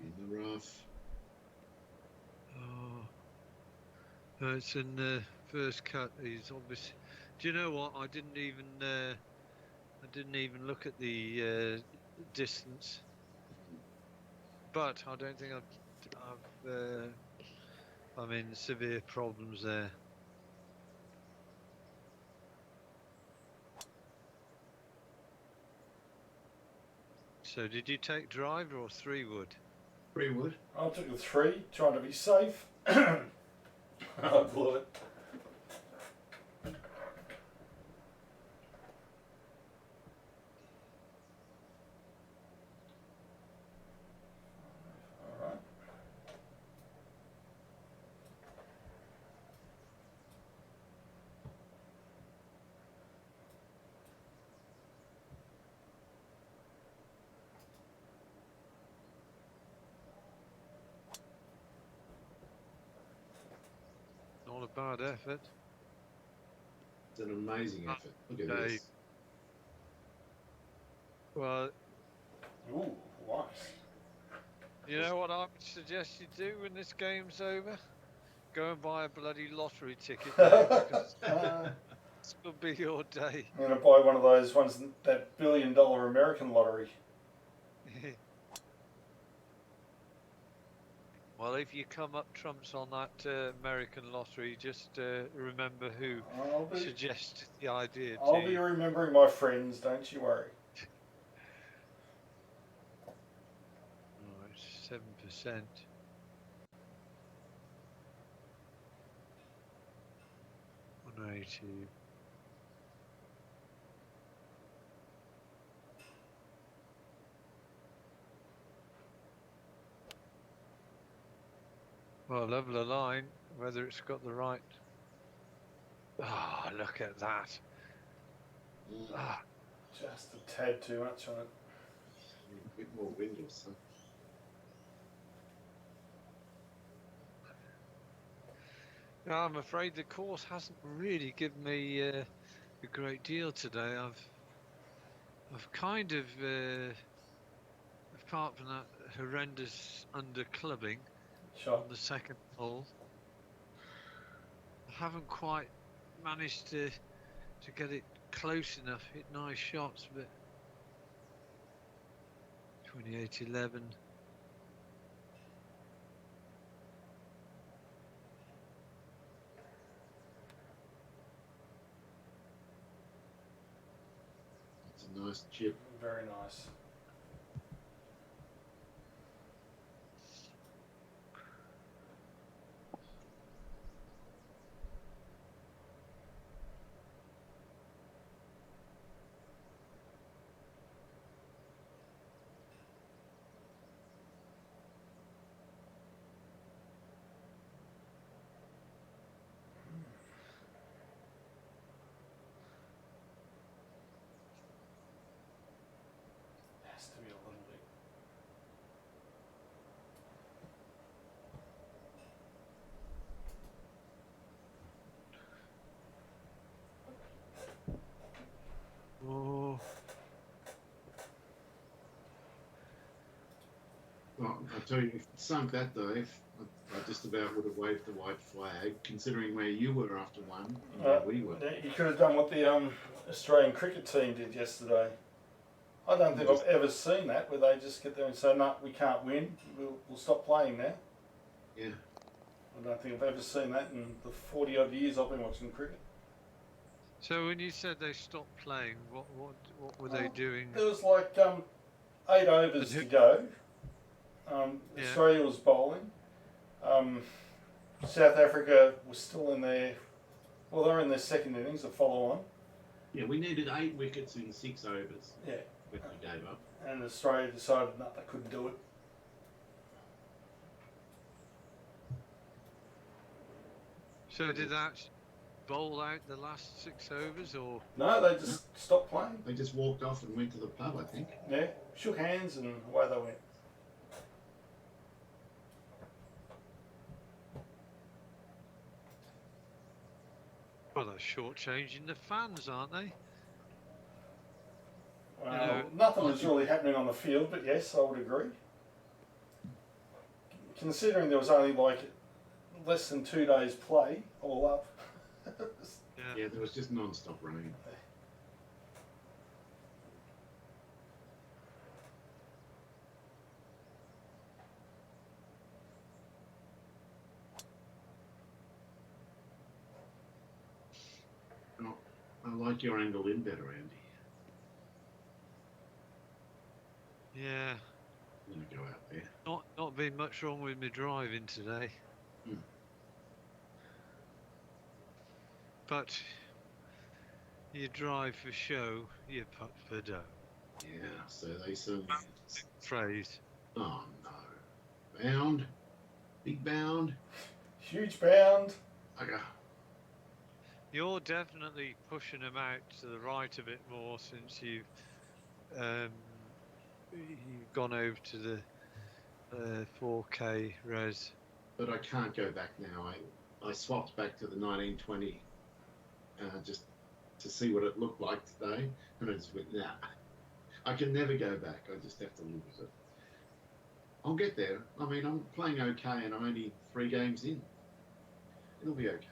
be in the rough. Oh, it's in the first cut. He's obviously. Do you know what? I didn't even look at the distance. But I don't think I'm in severe problems there. So did you take driver or 3-wood? 3-wood. I took a 3, trying to be safe. I blew it. Not a bad effort. It's an amazing effort. Look at this. Well, Ooh, nice. you know what I would suggest you do when this game's over? Go and buy a bloody lottery ticket now, because I'm this could be your day. going to buy one of those ones, that $1 billion American lottery. Well, if you come up trumps on that American lottery, just remember who suggested the idea to I'll be you. remembering my friends, don't you worry. Right, 7%. $180. Well, level a line, whether it's got the right. Ah, oh, look at that. Ah. Just a tad too much on it. A bit more wind or something. No, I'm afraid the course hasn't really given me a great deal today. I've kind of, apart from that horrendous underclubbing on the second hole, I haven't quite managed to get it close enough, hit nice shots, but 28-11. It's a nice chip. Very nice. Has to be a little bit. Oh. Well, I tell you, if it sunk that Dave, I just about would have waved the white flag, considering where you were after one and where we were. You could have done what the Australian cricket team did yesterday. I don't think I've ever seen that, where they just get there and say, no, we can't win, we'll stop playing now. Yeah. I don't think I've ever seen that in the 40 odd years I've been watching cricket. So when you said they stopped playing, what were they doing? There was like 8 overs to go. Australia was bowling. South Africa was still in their, well, they're in their second innings, the follow on. Yeah, we needed 8 wickets in 6 overs. Yeah. When we gave up. And Australia decided no, they couldn't do it. So did that bowl out the last 6 overs, or? No, they just stopped playing. They just walked off and went to the pub, I think. Yeah, shook hands and away they went. Well, they're shortchanging the fans, aren't they? Well, nothing was really happening on the field, but yes, I would agree. Considering there was only like less than 2 days play all up. Yeah, there was just non-stop rain. Oh, I like your angle in better, Andy. Yeah. I'm gonna go out there. Not been much wrong with me driving today. But you drive for show, you putt for dough. Yeah, so they certainly. Phrase. Oh no. Bound. Big bound. Huge bound. Okay. You're definitely pushing them out to the right a bit more since you've gone over to the 4K res. But I can't go back now. I swapped back to the 1920 just to see what it looked like today, and I just went, nah. I can never go back. I just have to live with it. I'll get there. I mean, I'm playing okay, and I'm only 3 games in. It'll be okay.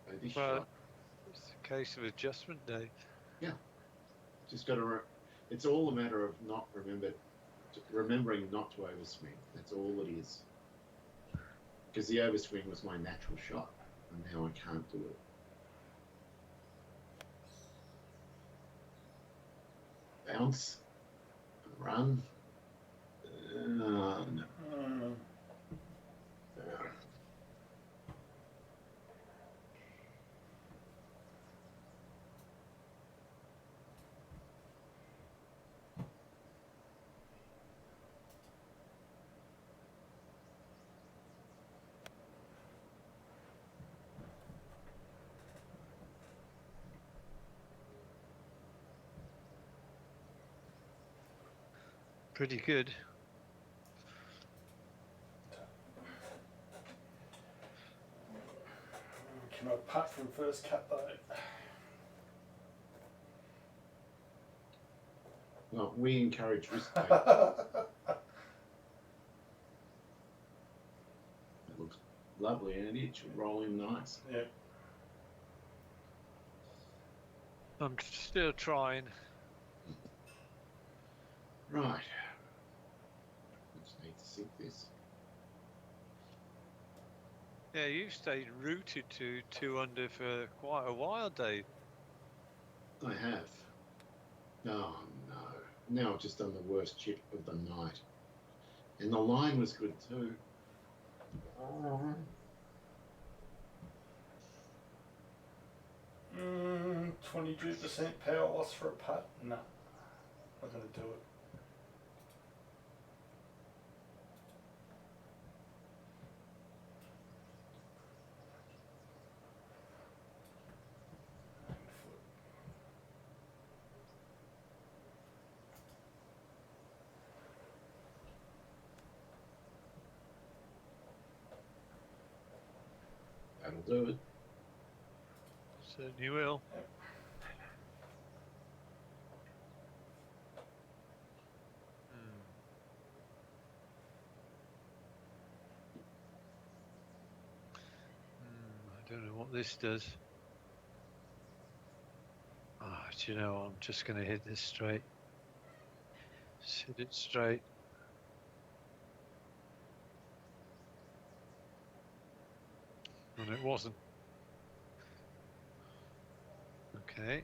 So this Well, shot, it's a case of adjustment, Dave. just got to. It's all a matter of remembering not to overswing. That's all it is. Because the overswing was my natural shot, and now I can't do it. Bounce, run. No. Pretty good. Can I putt from first cut though? Well, we encourage risk taking. It looks lovely, Andy. It should roll in nice. Yeah. I'm still trying. Right. Just need to sink this. Yeah, you stayed rooted to 2 under for quite a while, Dave. I have. Oh no. Now I've just done the worst chip of the night. And the line was good too. 22% power loss for a putt? No. Not going to do it. That'll do it. Certainly will. I don't know what this does. Do you know, I'm just going to hit this straight. Just hit it straight. And it wasn't. Okay.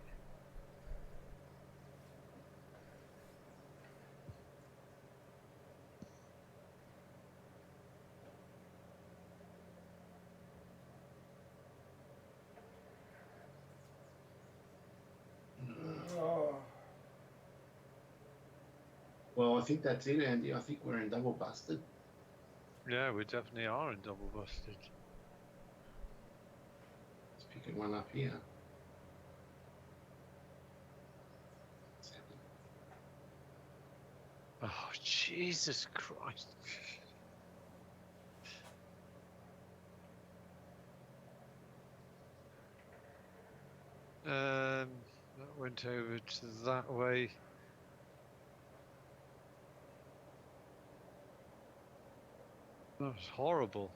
Well, I think that's it, Andy. I think we're in double busted. Yeah, we definitely are in double busted. Let's pick one up here. Oh, Jesus Christ. That went over to that way. That was horrible.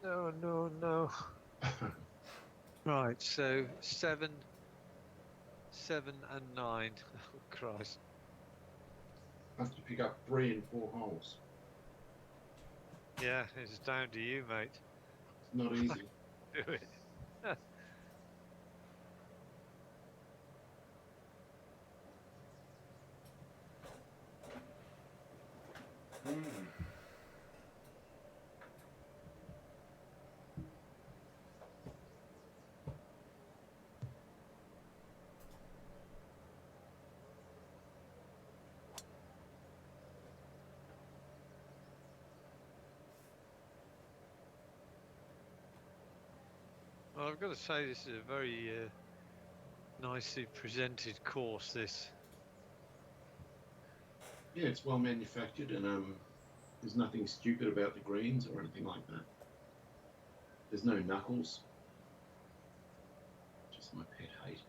Oh no. No. Right, so 7, 7 and 9. Oh Christ. I have to pick up 3 and 4 holes. Yeah, it's down to you, mate. It's not easy. Do it. Well, I've got to say this is a very nicely presented course. This. Yeah, it's well manufactured, and there's nothing stupid about the greens or anything like that. There's no knuckles. Just my pet hate.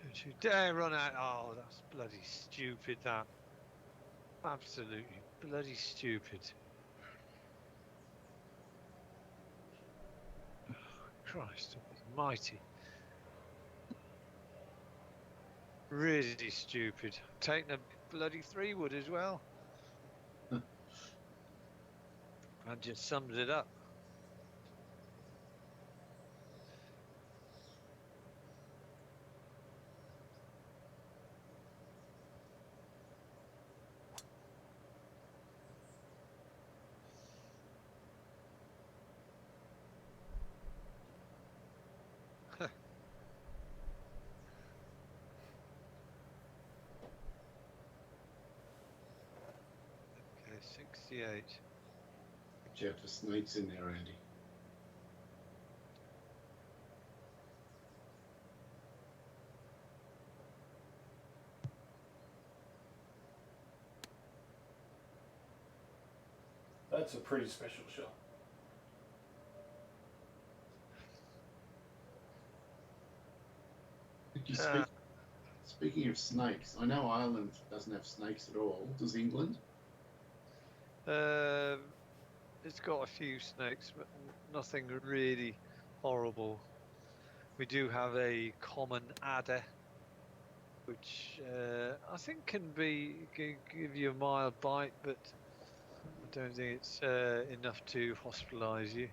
Don't you dare run out. Oh, that's bloody stupid, that. Absolutely bloody stupid. Oh, Christ almighty. Really stupid. Taking a bloody 3-wood as well. And just sums it up. Okay, 68. Watch out for snakes in there, Andy. That's a pretty special shot. Speaking of snakes, I know Ireland doesn't have snakes at all. Does England? It's got a few snakes, but nothing really horrible. We do have a common adder, which I think can give you a mild bite, but I don't think it's enough to hospitalise you.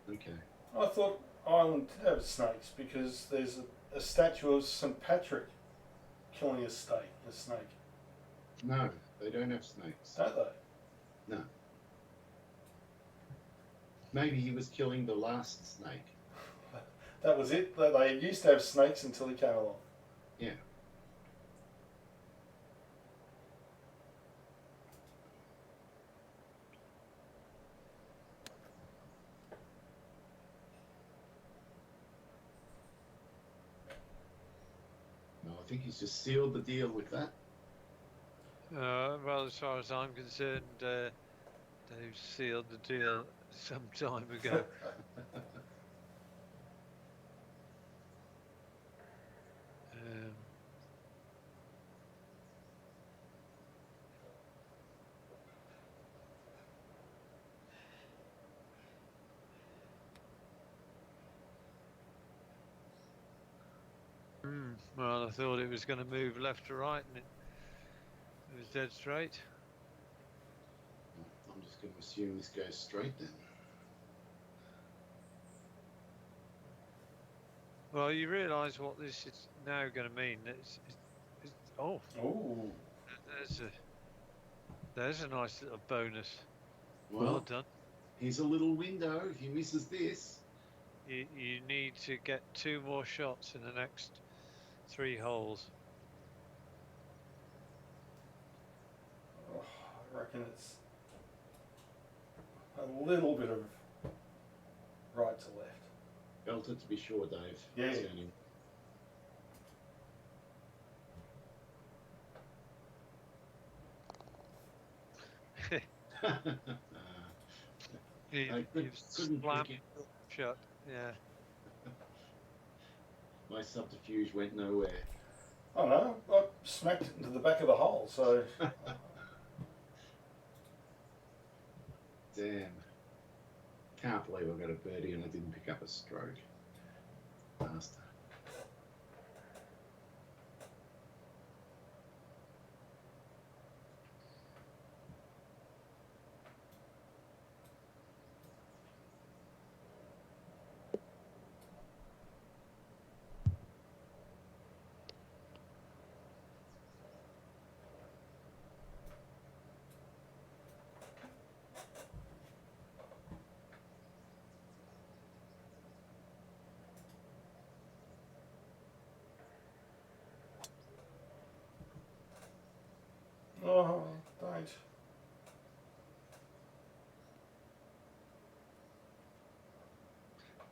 Okay. I thought Ireland did have snakes because there's a statue of St. Patrick killing a snake. No, they don't have snakes. Don't they? No. Maybe he was killing the last snake. That was it. They used to have snakes until he came along. Yeah. No, I think he's just sealed the deal with that. Well, as far as I'm concerned, they've sealed the deal some time ago. Well, I thought it was going to move left to right, and it was dead straight. I'm just going to assume this goes straight then. Well, you realise what this is now going to mean. Oh, there's a nice little bonus. Well done. Here's a little window. If he misses this, you need to get 2 more shots in the next 3 holes. I reckon it's a little bit of right to left. belt it to be sure, Dave. Yeah. You've slammed shut, yeah. My subterfuge went nowhere. Oh no, I smacked it into the back of the hole, so... Damn. Can't believe I got a birdie and I didn't pick up a stroke. Bastard.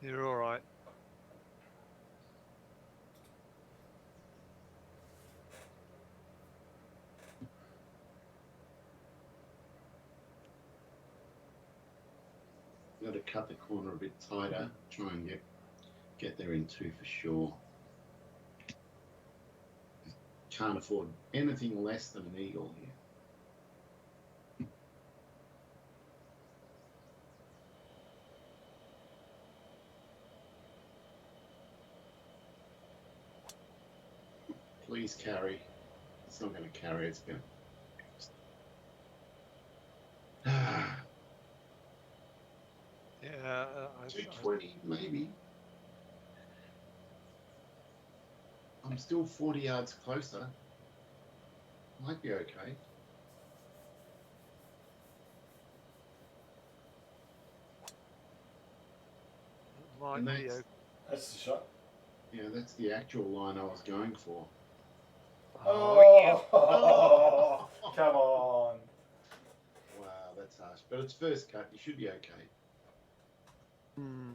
You're all right. Got to cut the corner a bit tighter. Try and get there in 2 for sure. Can't afford anything less than an eagle here. Please carry. It's not going to carry. It's going to. Yeah. 220 maybe. I'm still 40 yards closer. Might be okay. Might be okay. That's the shot. Yeah, that's the actual line I was going for. Oh, come on. Wow, that's harsh. But it's first cut. You should be okay. Hmm.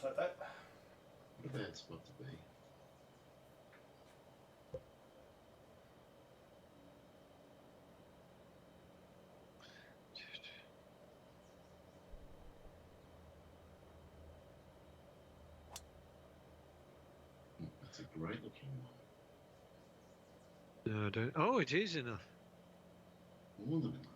Take that. What a bad spot to be. That's a great looking one. No, don't. Oh, it is enough. More than enough.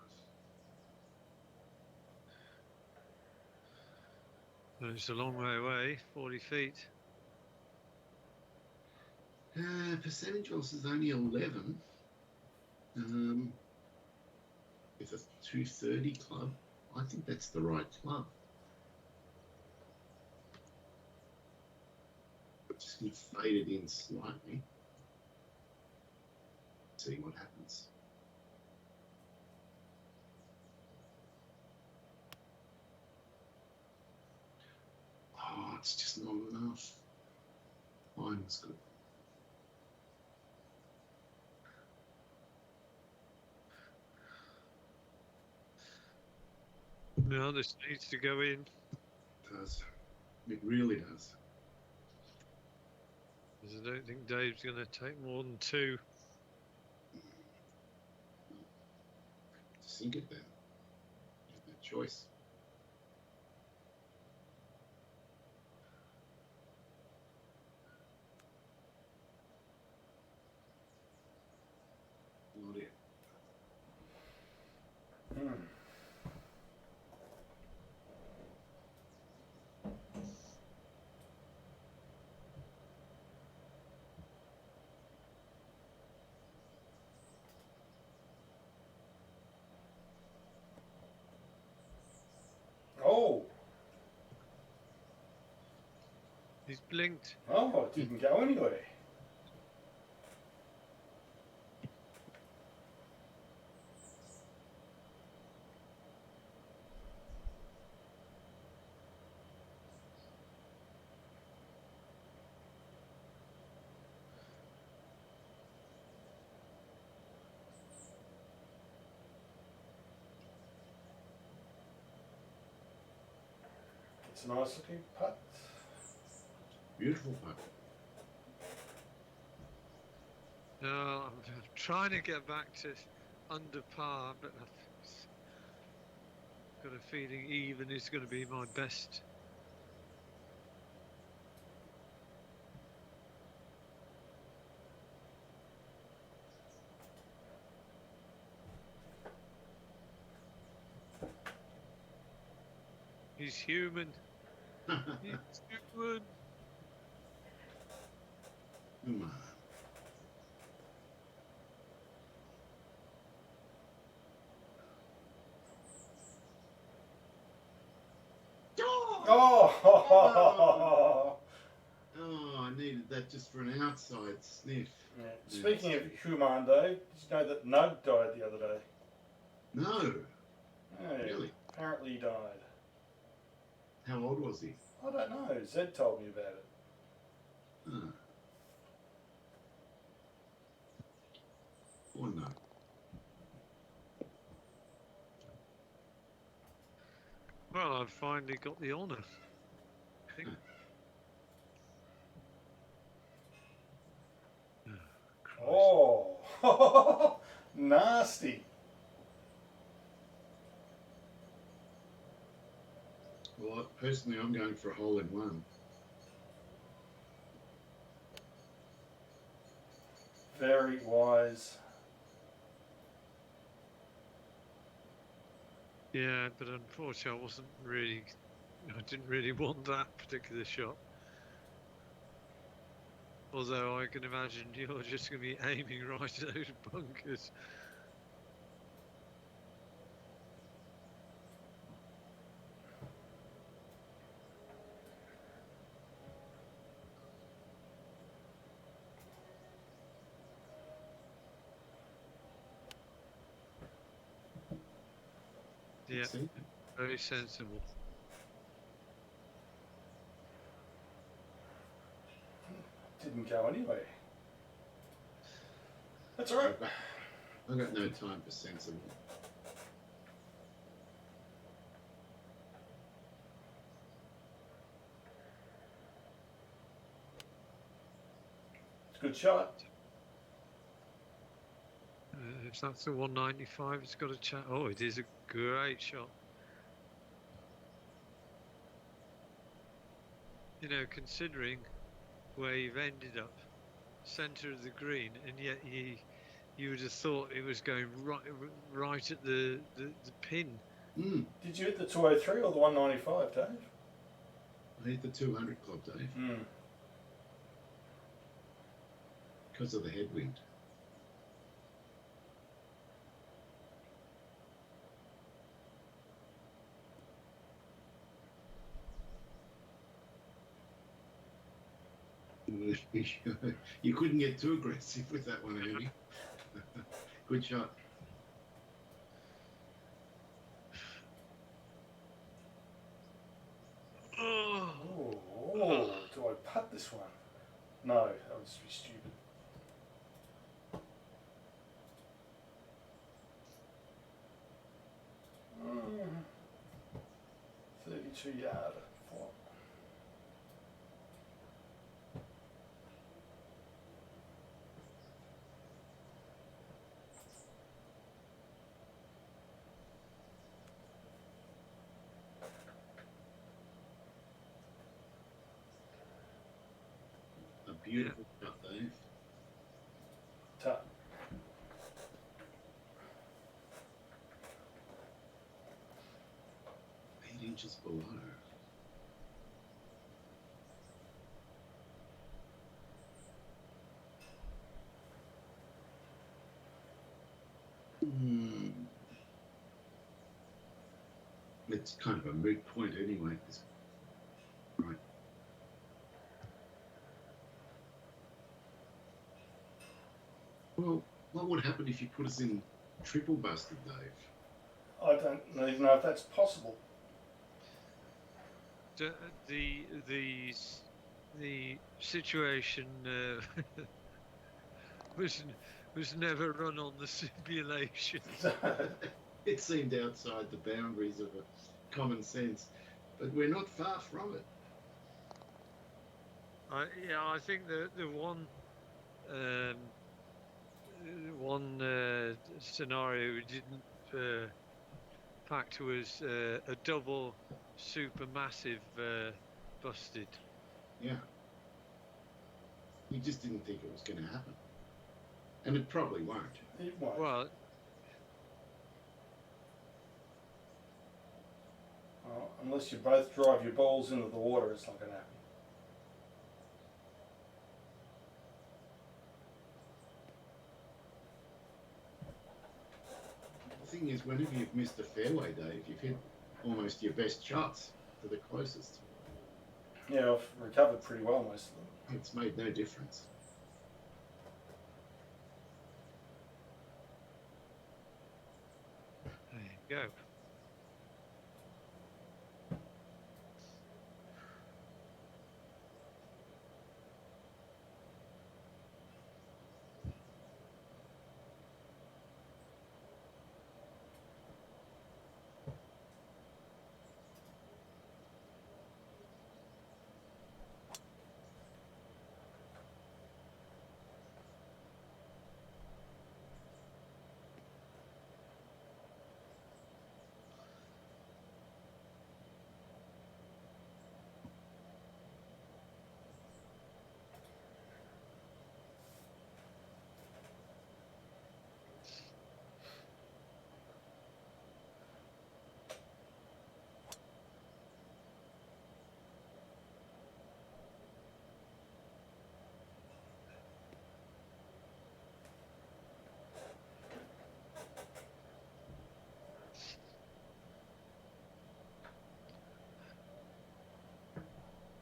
Well, it's a long way away, 40 feet. Percentage loss is only 11. With a 230 club, I think that's the right club. I'm just going to fade it in slightly. See what happens. Oh, it's just not enough. Line was good. No, this needs to go in. It does. It really does. Because I don't think Dave's going to take more than 2. Sink it then. You have no choice. Not it. Oh, He's blinked. oh, it didn't go anywhere. It's a nice looking putt. Beautiful putt. No, I'm trying to get back to under par, but I've got a feeling even is going to be my best. He's human. He's human. Come on. Oh! Oh, I needed that just for an outside sniff. Yeah. Speaking of Humando, did you know that Nug died the other day? No, Yeah, really? apparently he died. How old was he? I don't know. Zed told me about it. Huh. Or no? Well, I've finally got the honour. I think. Christ. Oh, nasty. Well, personally, I'm going for a hole in one. Very wise. Yeah, but unfortunately, I didn't really want that particular shot. Although I can imagine you're just going to be aiming right at those bunkers. Yeah, See? very sensible. Didn't go anywhere. That's all right. I've got no time for sensible. It's a good shot. If that's a 195, it's got a chat. Oh, it is a great shot. You know, considering where you've ended up, centre of the green, and yet you would have thought it was going right at the pin. Mm. Did you hit the 203 or the 195, Dave? I hit the 200 club, Dave, because of the headwind. You couldn't get too aggressive with that one, Amy. Good shot. Oh, do I putt this one? No, that would just be stupid. Mm. 32 yard. Flop. A beautiful shot, Dave. Tut. Inches below. It's kind of a moot point anyway. Right. Well, what would happen if you put us in triple busted, Dave? I don't even know if that's possible. The situation was never run on the simulation. It seemed outside the boundaries of a common sense, but we're not far from it. I think the one scenario we didn't factor was a double supermassive busted. Yeah. You just didn't think it was going to happen. And it probably won't. It won't. Well, unless you both drive your balls into the water, it's not going to happen. The thing is, whenever you've missed a fairway, Dave, you've hit almost your best shots for the closest. Yeah, I've recovered pretty well most of them. It's made no difference. There you go.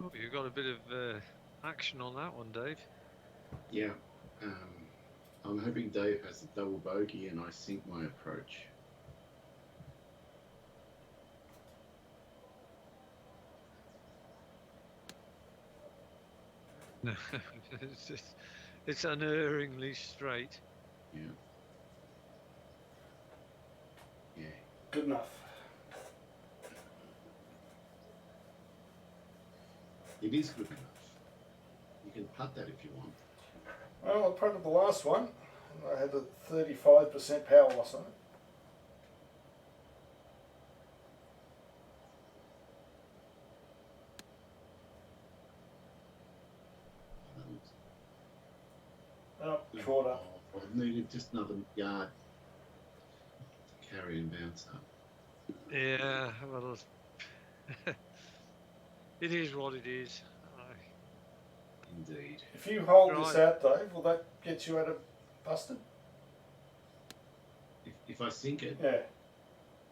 Oh, you got a bit of action on that one, Dave. Yeah. I'm hoping Dave has a double bogey and I sink my approach. No, it's unerringly straight. Yeah. Yeah. Good enough. It is good enough. You can putt that if you want. Well, I putted the last one. I had a 35% power loss on it. Oh, caught up. I needed just another yard to carry and bounce up. Yeah, well, it is what it is. Indeed. If you hold Right. this out, Dave, will that get you out of busted? If I sink it, Yeah.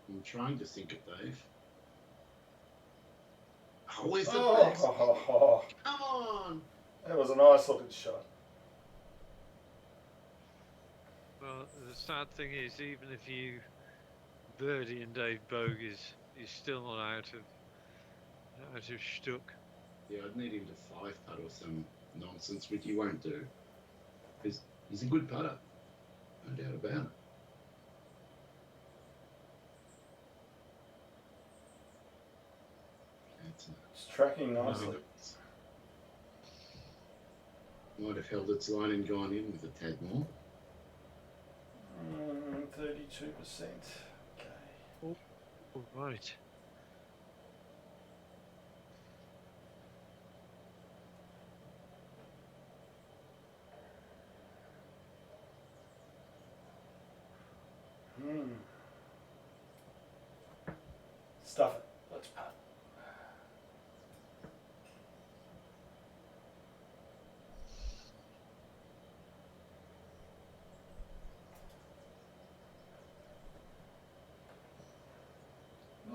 I'm trying to sink it, Dave. Oh, where's the Oh, Come on! that was a nice looking shot. Well, the sad thing is, even if you birdie and Dave bogeys, you're still not out of stuck. Yeah, I'd need him to 5-putt or some nonsense, which he won't do. He's a good putter, no doubt about it. It's tracking nicely. Might have held its line and gone in with a tad more. 32%. Okay. All right. Stuff it. Let's putt.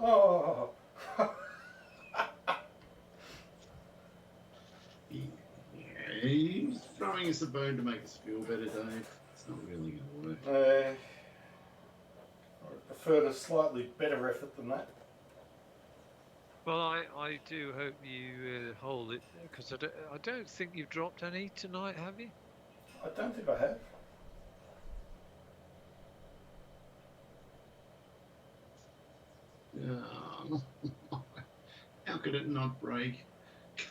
Oh. He's throwing us a bone to make us feel better, Dave. It's not really going to work. I preferred a slightly better effort than that. Well, I do hope you hold it, because I don't think you've dropped any tonight, have you? I don't think I have. Oh, how could it not break?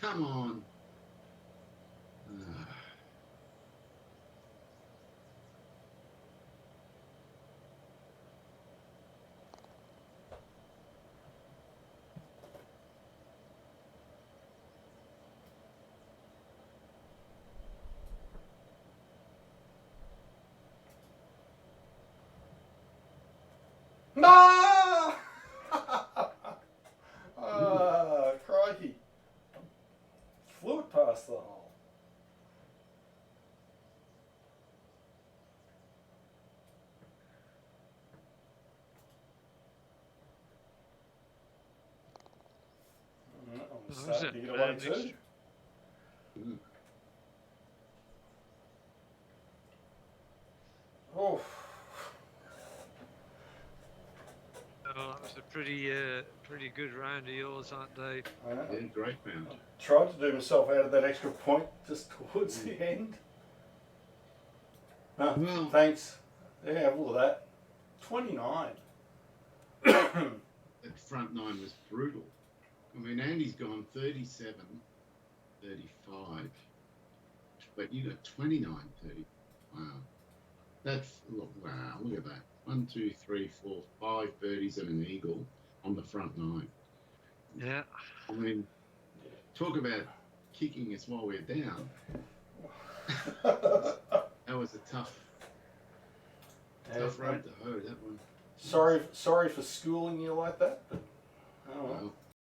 Come on. No! Ah, crikey. Flew it past the hole. Starting to get away too. Mm. Oh, Oh, that was a pretty good round of yours, that Dave. Yeah, great round. Tried to do myself out of that extra point just towards the end. No, Well- thanks. Yeah, have a look at that. 29. That front nine was brutal. I mean, Andy's gone 37, 35, but you got 29, 30. Wow. That's, look, wow, look at that. 1, 2, 3, 4, 5 birdies and an eagle on the front nine. Yeah. I mean, talk about kicking us while we're down. That was a tough road to hoe, that one. Sorry for schooling you like that, but oh well. Well,